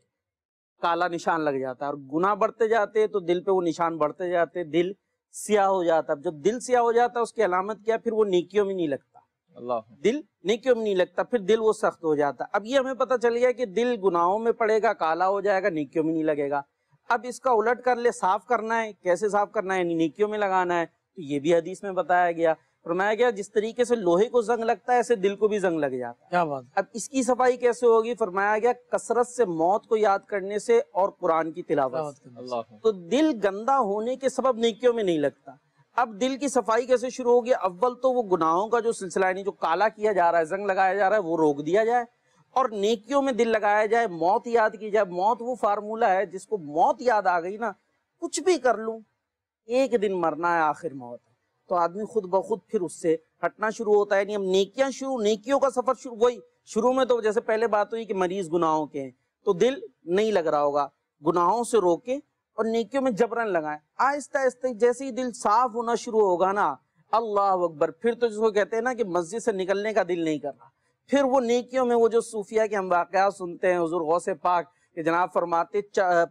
D: کالا نشان لگ جاتا ہے، اور گناہ بڑھتے جاتے تو دل پہ وہ نشان بڑھتے جاتے، دل سیاہ ہو جاتا ہے. جب دل سیاہ ہو جاتا ہے اس کی علامت کیا؟ پھر وہ نیکیوں میں نہیں لگتا.
B: اللہ،
D: دل نیکیوں میں نہیں لگتا، پھر دل وہ سخت ہو جاتا. اب یہ ہمیں پتہ چل گیا کہ دل گناہوں میں پڑے گا، کالا ہو جائے گا، نیکیوں میں نہیں لگے گا. اب اس کا الٹ کر لے، صاف کرنا ہے. کیسے صاف کرنا ہے؟ یعنی نیکیوں میں لگانا ہے. تو یہ بھی حدیث میں بتایا گیا، فرمایا گیا جس طریقے سے لوہے کو زنگ لگتا ہے ایسے دل کو بھی زنگ لگ جاتا ہے.
C: کیا بات.
D: اب اس کی صفائی کیسے ہوگی؟ فرمایا گیا کثرت سے موت کو یاد کرنے سے اور قرآن کی تلاوت سے.
B: اللہ.
D: تو دل گندا ہونے کے سبب نیکیوں میں نہیں لگتا. اب دل کی صفائی کیسے شروع ہوگی؟ اول تو وہ گناہوں کا جو سلسلہ ہے جو کالا کیا جا رہا ہے، زنگ لگایا جا رہا ہے، وہ روک دیا جائے اور نیکیوں میں دل لگایا جائے، موت یاد کی جائے. موت وہ فارمولہ ہے جس کو موت یاد آ گئی نا، کچھ بھی کر لوں ایک دن مرنا ہے، آخر موت ہے. تو آدمی خود بخود پھر اس سے ہٹنا شروع ہوتا ہے. یعنی ہم نیکیوں کا سفر وہی شروع میں تو جیسے پہلے بات ہوئی کہ مریض گناہوں کے ہیں تو دل نہیں لگ رہا ہوگا، گناہوں سے روکے اور نیکیوں میں جبرن لگائیں. آہستہ آہستہ جیسے ہی دل صاف ہونا شروع ہوگا نا، اللہ اکبر، پھر تو جس کو کہتے ہیں نا کہ مسجد سے نکلنے کا دل نہیں کر رہا. پھر وہ نیکیوں میں وہ جو صوفیہ کے ہم واقعات سنتے ہیں، حضور غوث پاک کہ جناب فرماتے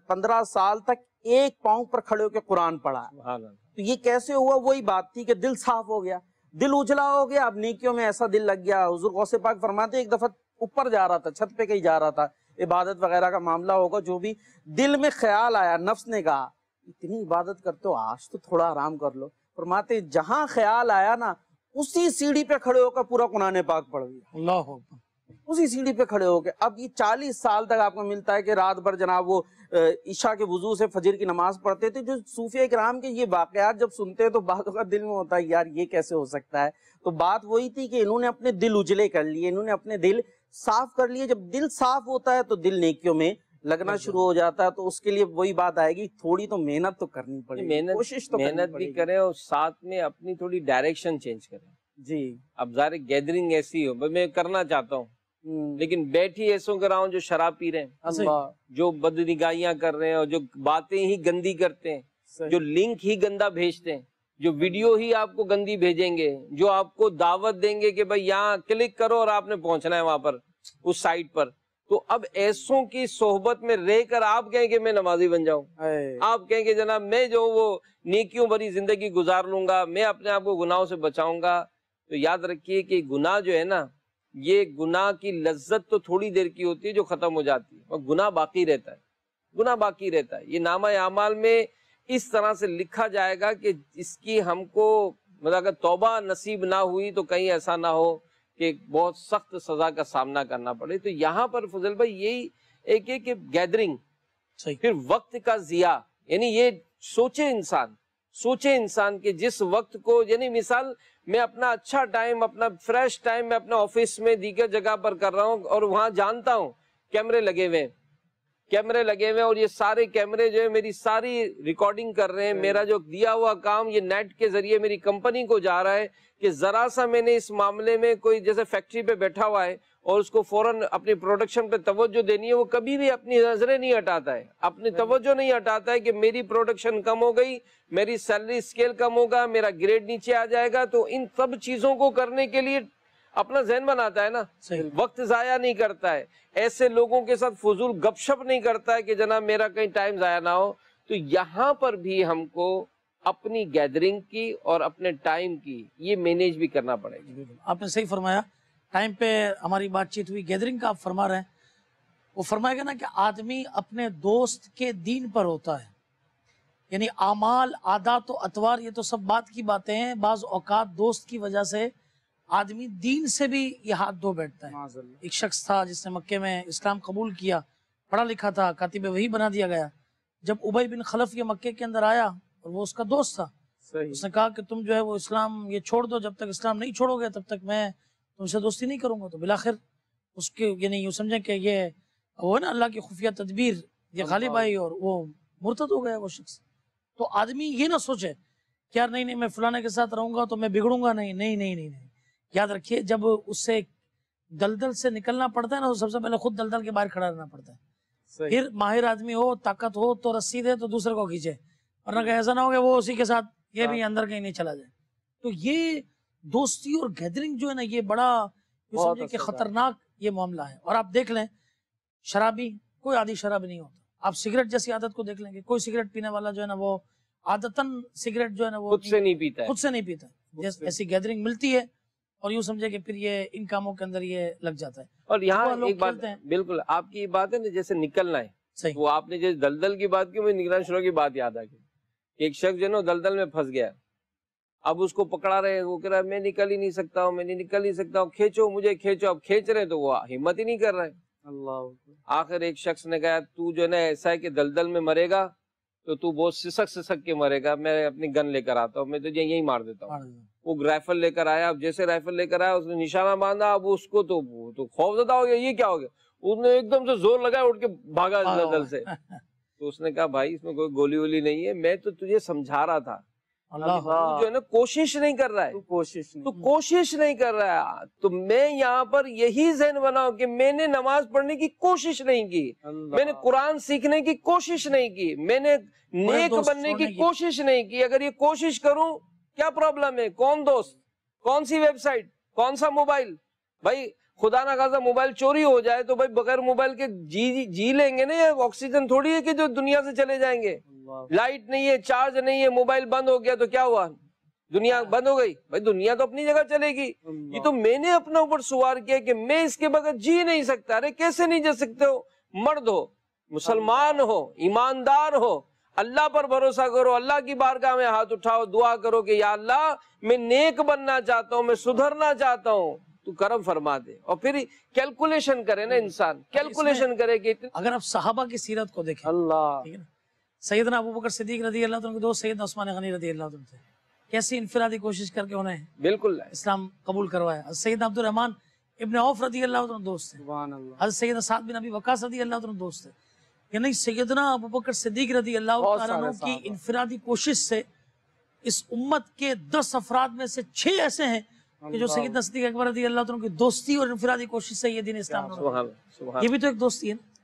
D: 15 سال تک ایک پاؤں پر کھڑے ہو کے قرآن پڑھا. تو یہ کیسے ہوا؟ وہی بات تھی کہ دل صاف ہو گیا، دل اجلا ہو گیا، اب نیکیوں میں ایسا دل لگ گیا. حضور غوث پاک فرماتے ایک دفعہ اوپر جا رہا تھا، چھت پہ کہیں جا رہا تھا، عبادت وغیرہ کا معاملہ ہوگا جو بھی، دل میں خیال آیا، نفس نے کہا اتنی عبادت کرتے ہو آج تو تھوڑا آرام کر لو. فرماتے جہاں خیال آیا نا اسی سیڑھی پہ کھڑے ہو کر پورا قرآن پاک پڑھ دیا.
C: اللہ،
D: اسی سیڑھی پہ کھڑے ہو کے. اب یہ 40 سال تک آپ کو ملتا ہے کہ رات بھر جناب وہ عشاء کے وضو سے فجر کی نماز پڑھتے تھے. جو صوفیہ کرام کے یہ واقعات جب سنتے ہیں تو بعض اوقات دل میں ہوتا ہے یار یہ کیسے ہو سکتا ہے. تو بات وہی تھی کہ انہوں نے اپنے دل اجلے کر لیے، انہوں نے اپنے دل صاف کر لیے. جب دل صاف ہوتا ہے تو دل نیکیوں میں لگنا شروع ہو جاتا ہے. تو اس کے لیے وہی بات آئے گی، تھوڑی تو محنت تو کرنی پڑے گی، کوشش تو
B: محنت بھی کریں اور ساتھ میں اپنی تھوڑی ڈائریکشن چینج کریں.
D: جی
B: اب ظاہر گیدرنگ ایسی ہو، میں کرنا چاہتا ہوں لیکن بیٹھی ایسوں کر رہا ہوں جو شراب پی رہے ہیں، جو بدنگاہیاں کر رہے ہیں، اور جو باتیں ہی گندی کرتے ہیں، جو لنک ہی گندا بھیجتے ہیں، جو ویڈیو ہی آپ کو گندی بھیجیں گے، جو آپ کو دعوت دیں گے کہ بھائی یہاں کلک کرو اور آپ نے پہنچنا ہے وہاں پر اس سائٹ پر. تو اب ایسوں کی صحبت میں رہ کر آپ کہیں کہ میں نمازی بن جاؤں، آپ کہیں کہ جناب میں جو وہ نیکیوں بھری زندگی گزار لوں گا، میں اپنے آپ کو گناہوں سے بچاؤں گا. تو یاد رکھیے کہ گناہ جو ہے نا، یہ گناہ کی لذت تو تھوڑی دیر کی ہوتی ہے جو ختم ہو جاتی ہے، اور گناہ باقی رہتا ہے، گناہ باقی رہتا ہے. یہ نامہ اعمال میں اس طرح سے لکھا جائے گا کہ اس کی ہم کو مطلب اگر توبہ نصیب نہ ہوئی تو کہیں ایسا نہ ہو کہ بہت سخت سزا کا سامنا کرنا پڑے. تو یہاں پر فضل بھائی یہی ایک ایک گیدرنگ، پھر وقت کا ضیاع. یعنی یہ سوچے انسان کہ جس وقت کو، یعنی مثال میں اپنا اچھا ٹائم، اپنا فریش ٹائم میں اپنے آفس میں دیگر جگہ پر کر رہا ہوں، اور وہاں جانتا ہوں کیمرے لگے ہوئے ہیں اور یہ سارے کیمرے جو ہے میری ساری ریکارڈنگ کر رہے ہیں. میرا جو دیا ہوا کام یہ نیٹ کے ذریعے میری کمپنی کو جا رہا ہے کہ ذرا سا میں نے اس معاملے میں کوئی جیسے فیکٹری پہ بیٹھا ہوا ہے اور اس کو فوراً اپنی پروڈکشن پہ توجہ دینی ہے، وہ کبھی بھی اپنی نظریں نہیں ہٹاتا ہے، اپنی توجہ نہیں ہٹاتا ہے کہ میری پروڈکشن کم ہو گئی، میری سیلری اسکیل کم ہوگا، میرا گریڈ نیچے آ جائے گا. تو ان سب چیزوں کو کرنے کے لیے اپنا ذہن بناتا ہے نا، وقت ضائع نہیں کرتا ہے، ایسے لوگوں کے ساتھ فضول گپ شپ نہیں کرتا ہے کہ جناب میرا کہیں ٹائم ضائع نہ ہو. تو یہاں پر بھی ہم کو اپنی گیدرنگ کی اور اپنے ٹائم کی یہ مینیج بھی کرنا پڑے گا.
C: آپ نے صحیح فرمایا. ٹائم پہ ہماری بات چیت ہوئی، گیدرنگ کا آپ فرما رہے ہیں. وہ فرمائے گا نا کہ آدمی اپنے دوست کے دین پر ہوتا ہے، یعنی اعمال، عادات و اطوار یہ تو سب بات کی باتیں ہیں. بعض اوقات دوست کی وجہ سے آدمی دین سے بھی یہ ہاتھ دھو بیٹھتا ہے. ایک شخص تھا جس نے مکے میں اسلام قبول کیا، پڑھا لکھا تھا، کاتب وحی بنا دیا گیا. جب ابی بن خلف یہ مکے کے اندر آیا اور وہ اس کا دوست تھا، اس نے کہا کہ تم جو ہے وہ اسلام یہ چھوڑ دو، جب تک اسلام نہیں چھوڑو گے تب تک میں تم سے دوستی نہیں کروں گا. تو بالآخر اس کے یعنی یوں سمجھیں کہ یہ وہ نا اللہ کی خفیہ تدبیر یہ غالب آئی اور وہ مرتد ہو گیا وہ شخص. تو آدمی یہ نہ سوچے کہ یار نہیں میں فلانے کے ساتھ رہوں گا تو میں بگڑوں گا. نہیں. یاد رکھیے جب اس سے دلدل سے نکلنا پڑتا ہے نا تو سب سے پہلے خود دلدل کے باہر کھڑا رہنا پڑتا ہے. پھر ماہر آدمی ہو، طاقت ہو تو رسی دے تو دوسرے کو کھینچے، ورنہ کہ ایسا نہ ہو کہ وہ اسی کے ساتھ یہ بھی اندر کہیں نہیں چلا جائے. تو یہ دوستی اور گیدرنگ جو ہے نا یہ بڑا سمجھے کہ خطرناک یہ معاملہ ہے. اور آپ دیکھ لیں شرابی کوئی عادی شرابی نہیں ہوتا. آپ سگریٹ جیسی عادت کو دیکھ لیں کہ کوئی سگریٹ پینے والا جو ہے نا وہ عادتاً سگریٹ جو ہے نا وہ
B: خود سے نہیں پیتا،
C: خود سے نہیں پیتا. ایسی گیدرنگ ملتی ہے اور یوں سمجھے کہ پھر یہ ان کاموں کے اندر یہ لگ جاتا ہے.
B: اور یہاں ایک بات بالکل آپ کی بات ہے نا جیسے نکلنا ہے،
C: صحیح
B: وہ آپ نے جیسے دلدل کی بات کی، مجھے نگران شروع کی بات یاد آ گئی. ایک شخص جو ہے نا دلدل میں پھنس گیا، اب اس کو پکڑا رہے، وہ کہہ رہا ہے میں نکل ہی نہیں سکتا ہوں، میں نکل نہیں سکتا ہوں، کھینچو مجھے کھینچو. اب کھینچ رہے تو وہ ہمت ہی نہیں کر رہے. آخر ایک شخص نے کہا تو جو ہے نا ایسا ہے کہ دلدل میں مرے گا تو بہت سسک کے مرے گا، میں اپنی گن لے کر آتا ہوں، میں تجھے یہی مار دیتا ہوں. وہ رائفل لے کر آیا. اب جیسے رائفل لے کر آیا اس نے نشانہ باندھا. اب اس کو تو خوف زدہ ہو گیا، یہ کیا ہو گیا. اس نے ایک دم سے زور لگایا، اٹھ کے بھاگا دلدل سے. تو اس نے کہا بھائی اس میں کوئی گولی وولی نہیں ہے، میں تو تجھے سمجھا رہا تھا، جو ہے نا کوشش نہیں کر رہا ہے، تو کوشش نہیں کر رہا ہے. تو میں یہاں پر یہی ذہن بناؤ کہ میں نے نماز پڑھنے کی کوشش نہیں کی، میں نے قرآن سیکھنے کی کوشش نہیں کی، میں نے نیک بننے کی کوشش نہیں کی. اگر یہ کوشش کروں کیا پرابلم ہے؟ کون دوست، کون سی ویب سائٹ، کون سا موبائل؟ بھائی خدا نہ خاصا موبائل چوری ہو جائے تو بھائی بغیر موبائل کے جی لیں گے نا. یہ آکسیجن تھوڑی ہے کہ جو دنیا سے چلے جائیں گے. لائٹ نہیں ہے، چارج نہیں ہے، موبائل بند ہو گیا تو کیا ہوا؟ دنیا بند ہو گئی. بھائی دنیا تو اپنی جگہ چلے گی. یہ تو میں نے اپنے اوپر سوار کیا کہ میں اس کے بغیر جی نہیں سکتا. ارے کیسے نہیں جی سکتے ہو؟ مرد ہو، مسلمان ہو، ایماندار ہو، اللہ پر بھروسہ کرو، اللہ کی بارگاہ میں ہاتھ اٹھاؤ، دعا کرو کہ یا اللہ میں نیک بننا چاہتا ہوں، میں سدھرنا چاہتا ہوں، تو کرم فرما دے. اور پھر کیلکولیشن کرے نا انسان، کیلکولیشن کرے کہ
C: اگر آپ صحابہ کی سیرت کو دیکھیں،
B: اللہ
C: سیدنا ابوبکر صدیق رضی اللہ عنہ کے دوست سیدنا عثمان غنی رضی اللہ عنہ تھے، کیسی انفرادی کوشش کر کے انہیں
B: بالکل
C: اسلام قبول کروایا. سیدنا عبد الرحمن ابن عوف رضی اللہ عنہ دوست تھے. حضرت سیدنا سعد بن ابی وقاص رضی اللہ عنہ دوست تھے. یعنی سیدنا ابوبکر صدیق رضی اللہ عنہ کی انفرادی کوشش سے اس امت کے 10 افراد میں سے 6 ایسے ہیں کہ جو سیدنا صدیق اکبر رضی اللہ عنہ کی دوستی اور انفرادی کوشش سے یہ دین اسلام نے، یہ بھی تو ایک دوستی ہے نا.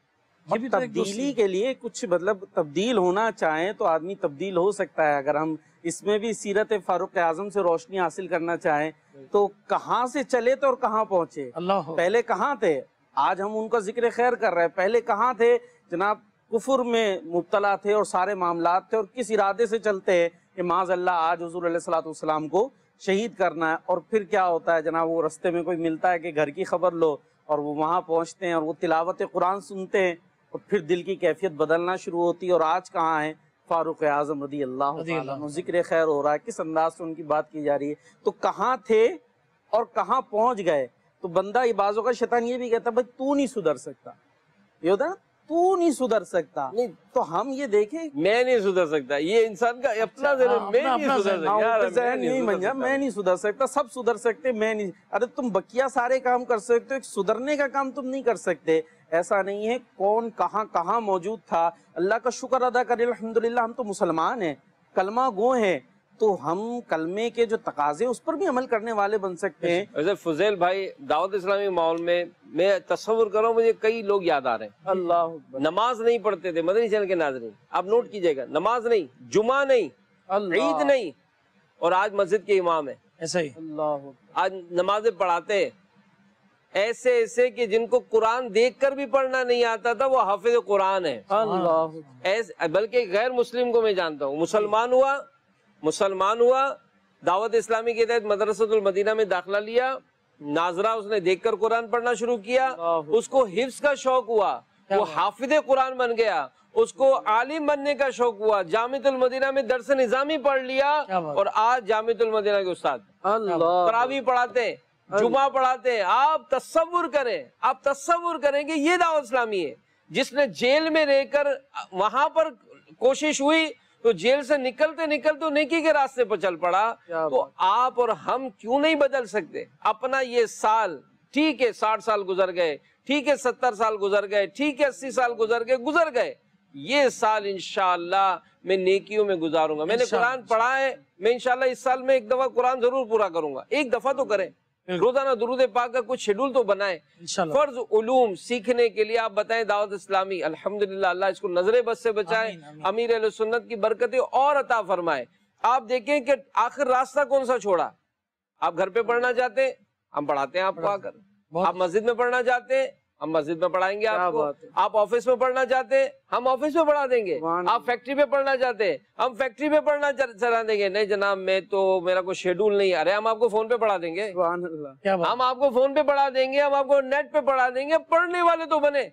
D: تبدیلی کے لیے کچھ مطلب تبدیل ہونا چاہیں تو آدمی تبدیل ہو سکتا ہے. اگر ہم اس میں بھی سیرت فاروق اعظم سے روشنی حاصل کرنا چاہیں تو کہاں سے چلے تھے اور کہاں پہنچے؟ پہلے کہاں تھے؟ آج ہم ان کا ذکر خیر کر رہے ہیں. پہلے کہاں تھے جناب؟ کفر میں مبتلا تھے اور سارے معاملات تھے، اور کس ارادے سے چلتے ہیں کہ معاذ اللہ آج حضور علیہ الصلوۃ والسلام کو شہید کرنا ہے. اور پھر کیا ہوتا ہے جناب؟ وہ رستے میں کوئی ملتا ہے کہ گھر کی خبر لو، اور وہ وہاں پہنچتے ہیں اور وہ تلاوت قرآن سنتے ہیں اور پھر دل کی کیفیت بدلنا شروع ہوتی ہے. اور آج کہاں ہیں فاروق اعظم رضی اللہ عنہ؟ ذکر خیر ہو رہا ہے، کس انداز سے ان کی بات کی جا رہی ہے. تو کہاں تھے اور کہاں پہنچ گئے؟ تو بندہ یہ بعضوں کا شیطان یہ بھی کہتا ہے بھائی تو نہیں سدھر سکتا، یہ ہوتا ہے تو نہیں سدھر سکتا. تو ہم یہ دیکھیں
B: میں نہیں سدھر سکتا، یہ انسان کا اپنا ذہن ہے، میں نہیں سدھر سکتا،
D: ذہن نہیں بن جا میں نہیں سدھر سکتا، سب سدھر سکتے، میں نہیں. ارے تم بقیہ سارے کام کر سکتے ہو، ایک سدھرنے کا کام تم نہیں کر سکتے. ایسا نہیں ہے. کون کہاں کہاں موجود تھا. اللہ کا شکر ادا کرے الحمدللہ ہم تو مسلمان ہیں، کلمہ گو ہیں. تو ہم کلمے کے جو تقاضے اس پر بھی عمل کرنے والے بن سکتے ہیں.
B: ویسے فضیل بھائی دعوت اسلامی ماحول میں تصور کرو مجھے کئی لوگ یاد آ رہے ہیں.
D: اللہ
B: نماز نہیں پڑھتے تھے مدنی چینل کے ناظرین، آپ نوٹ کیجئے گا، نماز نہیں، جمعہ نہیں، عید نہیں، اور آج مسجد کے امام ہیں.
C: ایسا ہی
D: اللہ
B: آج نمازیں پڑھاتے ہیں ایسے ایسے کہ جن کو قرآن دیکھ کر بھی پڑھنا نہیں آتا تھا وہ حافظ قرآن ہے.
D: اللہ
B: بلکہ غیر مسلم کو میں جانتا ہوں، مسلمان ہوا دعوت اسلامی کے تحت مدرسۃ المدینہ میں داخلہ لیا، ناظرہ اس نے دیکھ کر قرآن پڑھنا شروع کیا، اس کو حفظ کا شوق ہوا، وہ حافظ قرآن بن گیا، اس کو عالم بننے کا شوق ہوا، جامعۃ المدینہ میں درس نظامی پڑھ لیا اور آج جامعۃ المدینہ کے استاد، تراویح پڑھاتے ہیں، جمعہ پڑھاتے ہیں. آپ تصور کریں کہ یہ دعوت اسلامی ہے. جس نے جیل میں رہ کر وہاں پر کوشش ہوئی تو جیل سے نکلتے نیکی کے راستے پر چل پڑا. تو آپ اور ہم کیوں نہیں بدل سکتے؟ اپنا یہ سال ٹھیک ہے 60 سال گزر گئے، ٹھیک ہے 70 سال گزر گئے، ٹھیک ہے 80 سال گزر گئے، یہ سال انشاءاللہ میں نیکیوں میں گزاروں گا. میں نے قرآن پڑھا ہے، میں انشاءاللہ اس سال میں ایک دفعہ قرآن ضرور پورا کروں گا. ایک دفعہ تو کریں، روزانہ درود پاک کا کچھ شیڈول تو بنائیں. فرض علوم سیکھنے کے لیے آپ بتائیں دعوت اسلامی، الحمدللہ اللہ اس کو نظر بد سے بچائے، امیر اہل سنت کی برکتیں اور عطا فرمائے. آپ دیکھیں کہ آخر راستہ کون سا چھوڑا. آپ گھر پہ پڑھنا چاہتے ہیں، ہم پڑھاتے ہیں آپ کو آ کر. آپ مسجد میں پڑھنا چاہتے ہیں، ہم مسجد میں پڑھائیں گے آپ کو. آپ آفس میں پڑھنا چاہتے ہیں، ہم آفس میں پڑھا دیں گے. آپ فیکٹری پہ پڑھنا چاہتے ہیں، ہم فیکٹری پہ پڑھنا چلا دیں گے. نہیں جناب میرا کوئی شیڈول نہیں. ارے ہم آپ کو فون پہ پڑھا دیں گے، ہم آپ کو فون پہ پڑھا دیں گے، ہم آپ کو نیٹ پہ پڑھا دیں گے. پڑھنے والے تو بنے.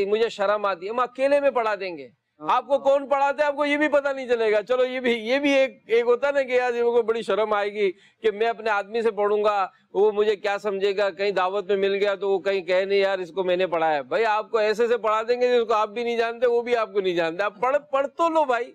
B: مجھے شرم آتی ہے، ہم اکیلے میں پڑھا دیں گے. آپ کو کون پڑھاتے ہیں آپ کو یہ بھی پتہ نہیں چلے گا. چلو یہ بھی ایک ہوتا نا کہ یار کو بڑی شرم آئے گی کہ میں اپنے آدمی سے پڑھوں گا، وہ مجھے کیا سمجھے گا، کہیں دعوت میں مل گیا تو وہ کہیں کہے نہیں یار اس کو میں نے پڑھایا. بھائی آپ کو ایسے سے پڑھا دیں گے جس کو آپ بھی نہیں جانتے، وہ بھی آپ کو نہیں جانتے. آپ پڑھ تو لو بھائی.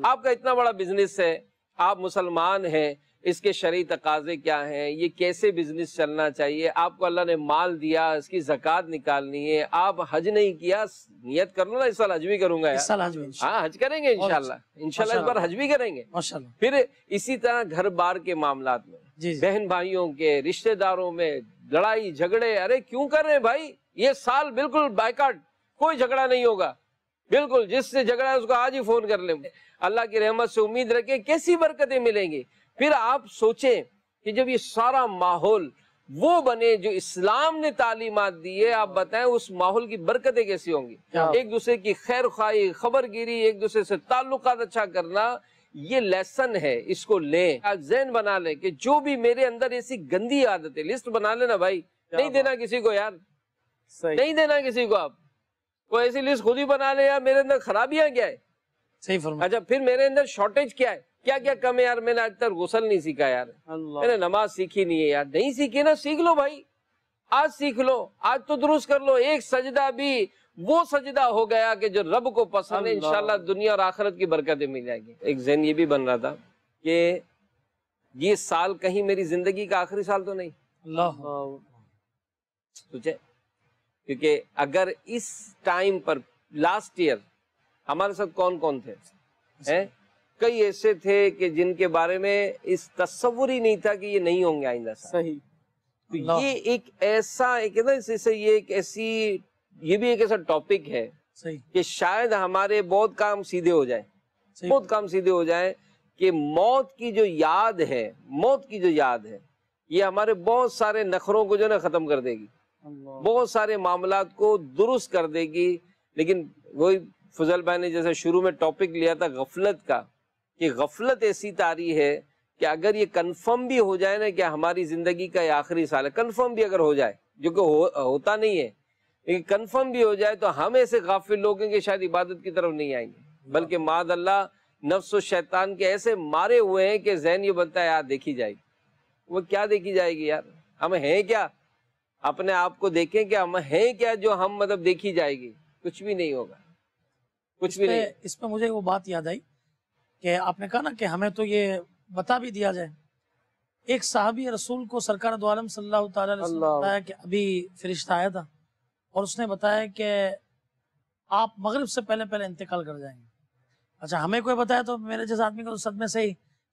B: آپ کا اتنا بڑا بزنس ہے، آپ مسلمان ہیں، اس کے شرعی تقاضے کیا ہیں، یہ کیسے بزنس چلنا چاہیے. آپ کو اللہ نے مال دیا، اس کی زکوٰۃ نکالنی ہے. آپ حج نہیں کیا، نیت کر لو نا اس سال حج بھی کروں گا. ہاں حج کریں گے انشاءاللہ اس بار حج بھی کریں گے. پھر اسی طرح گھر بار کے معاملات میں بہن بھائیوں کے رشتہ داروں میں لڑائی جھگڑے، ارے کیوں کر رہے ہیں بھائی؟ یہ سال بالکل بائیکاٹ، کوئی جھگڑا نہیں ہوگا. بالکل جس سے جھگڑا ہے اس کو آج ہی فون کر لیں. اللہ کی رحمت سے امید رکھیں کیسی برکتیں ملیں گی. پھر آپ سوچیں کہ جب یہ سارا ماحول وہ بنے جو اسلام نے تعلیمات دی ہے، آپ بتائیں اس ماحول کی برکتیں کیسی ہوں گی. ایک دوسرے کی خیر خواہی، خبر گیری، ایک دوسرے سے تعلقات اچھا کرنا، یہ لیسن ہے. اس کو لیں، آج ذہن بنا لیں کہ جو بھی میرے اندر ایسی گندی عادت ہے، لسٹ بنا لینا بھائی. نہیں دینا کسی کو یار، نہیں دینا کسی کو. آپ کوئی ایسی لسٹ خود ہی بنا لے یار میرے اندر خرابیاں کیا ہے.
C: صحیح فرمایا.
B: اچھا پھر میرے اندر شارٹیج کیا ہے، کیا کم ہے یار. میں نے آج تک غسل نہیں سیکھا یار، میں نے نماز سیکھی نہیں ہے یار. نہیں سیکھی نا، سیکھ لو بھائی. آج سیکھ لو، آج تو درست کر لو. ایک سجدہ بھی وہ سجدہ ہو گیا کہ جو رب کو پسند ہے. انشاءاللہ دنیا اور آخرت کی برکتیں مل جائیں گی. ایک ذہن یہ بھی بن رہا تھا کہ یہ سال کہیں میری زندگی کا آخری سال تو نہیں.
C: اللہ
B: سوچے، کیونکہ اگر اس ٹائم پر لاسٹ ایئر ہمارے ساتھ کون کون تھے، کئی ایسے تھے کہ جن کے بارے میں اس تصور ہی نہیں تھا کہ یہ نہیں ہوں گے آئندہ.
D: صحیح.
B: تو یہ ایک ایسا یہ بھی ایک ایسا ٹاپک ہے کہ شاید ہمارے بہت کام سیدھے ہو جائیں، بہت کام سیدھے ہو جائیں کہ موت کی جو یاد ہے یہ ہمارے بہت سارے نخروں کو جو نا ختم کر دے گی، بہت سارے معاملات کو درست کر دے گی. لیکن وہی فضل بھائی نے جیسے شروع میں ٹاپک لیا تھا غفلت کا، کہ غفلت ایسی طاری ہے کہ اگر یہ کنفرم بھی ہو جائے نا کہ ہماری زندگی کا یہ آخری سال ہے، کنفرم بھی اگر ہو جائے، جو کہ ہوتا نہیں ہے، لیکن کنفرم بھی ہو جائے تو ہم ایسے غافل لوگ ہیں کہ شاید عبادت کی طرف نہیں آئیں گے، بلکہ معاذ اللہ نفس و شیطان کے ایسے مارے ہوئے ہیں کہ ذہن یہ بنتا ہے یار دیکھی جائے گی. وہ کیا دیکھی جائے گی یار؟ ہم ہیں کیا؟ اپنے آپ کو دیکھیں کہ ہم ہیں کیا جو ہم مطلب دیکھی جائے گی. کچھ بھی نہیں ہوگا، کچھ بھی نہیں.
C: اس پہ مجھے وہ بات یاد آئی کہ آپ نے کہا نا کہ ہمیں تو یہ بتا بھی دیا جائے. ایک صحابی رسول کو سرکار دو عالم صلی اللہ تعالی علیہ وسلم نے بتایا کہ ابھی فرشتہ آیا تھا اور اس نے بتایا کہ آپ مغرب سے پہلے انتقال کر جائیں گے. اچھا ہمیں کوئی بتایا تو میرے جیسے آدمی کو صدمے سے ہی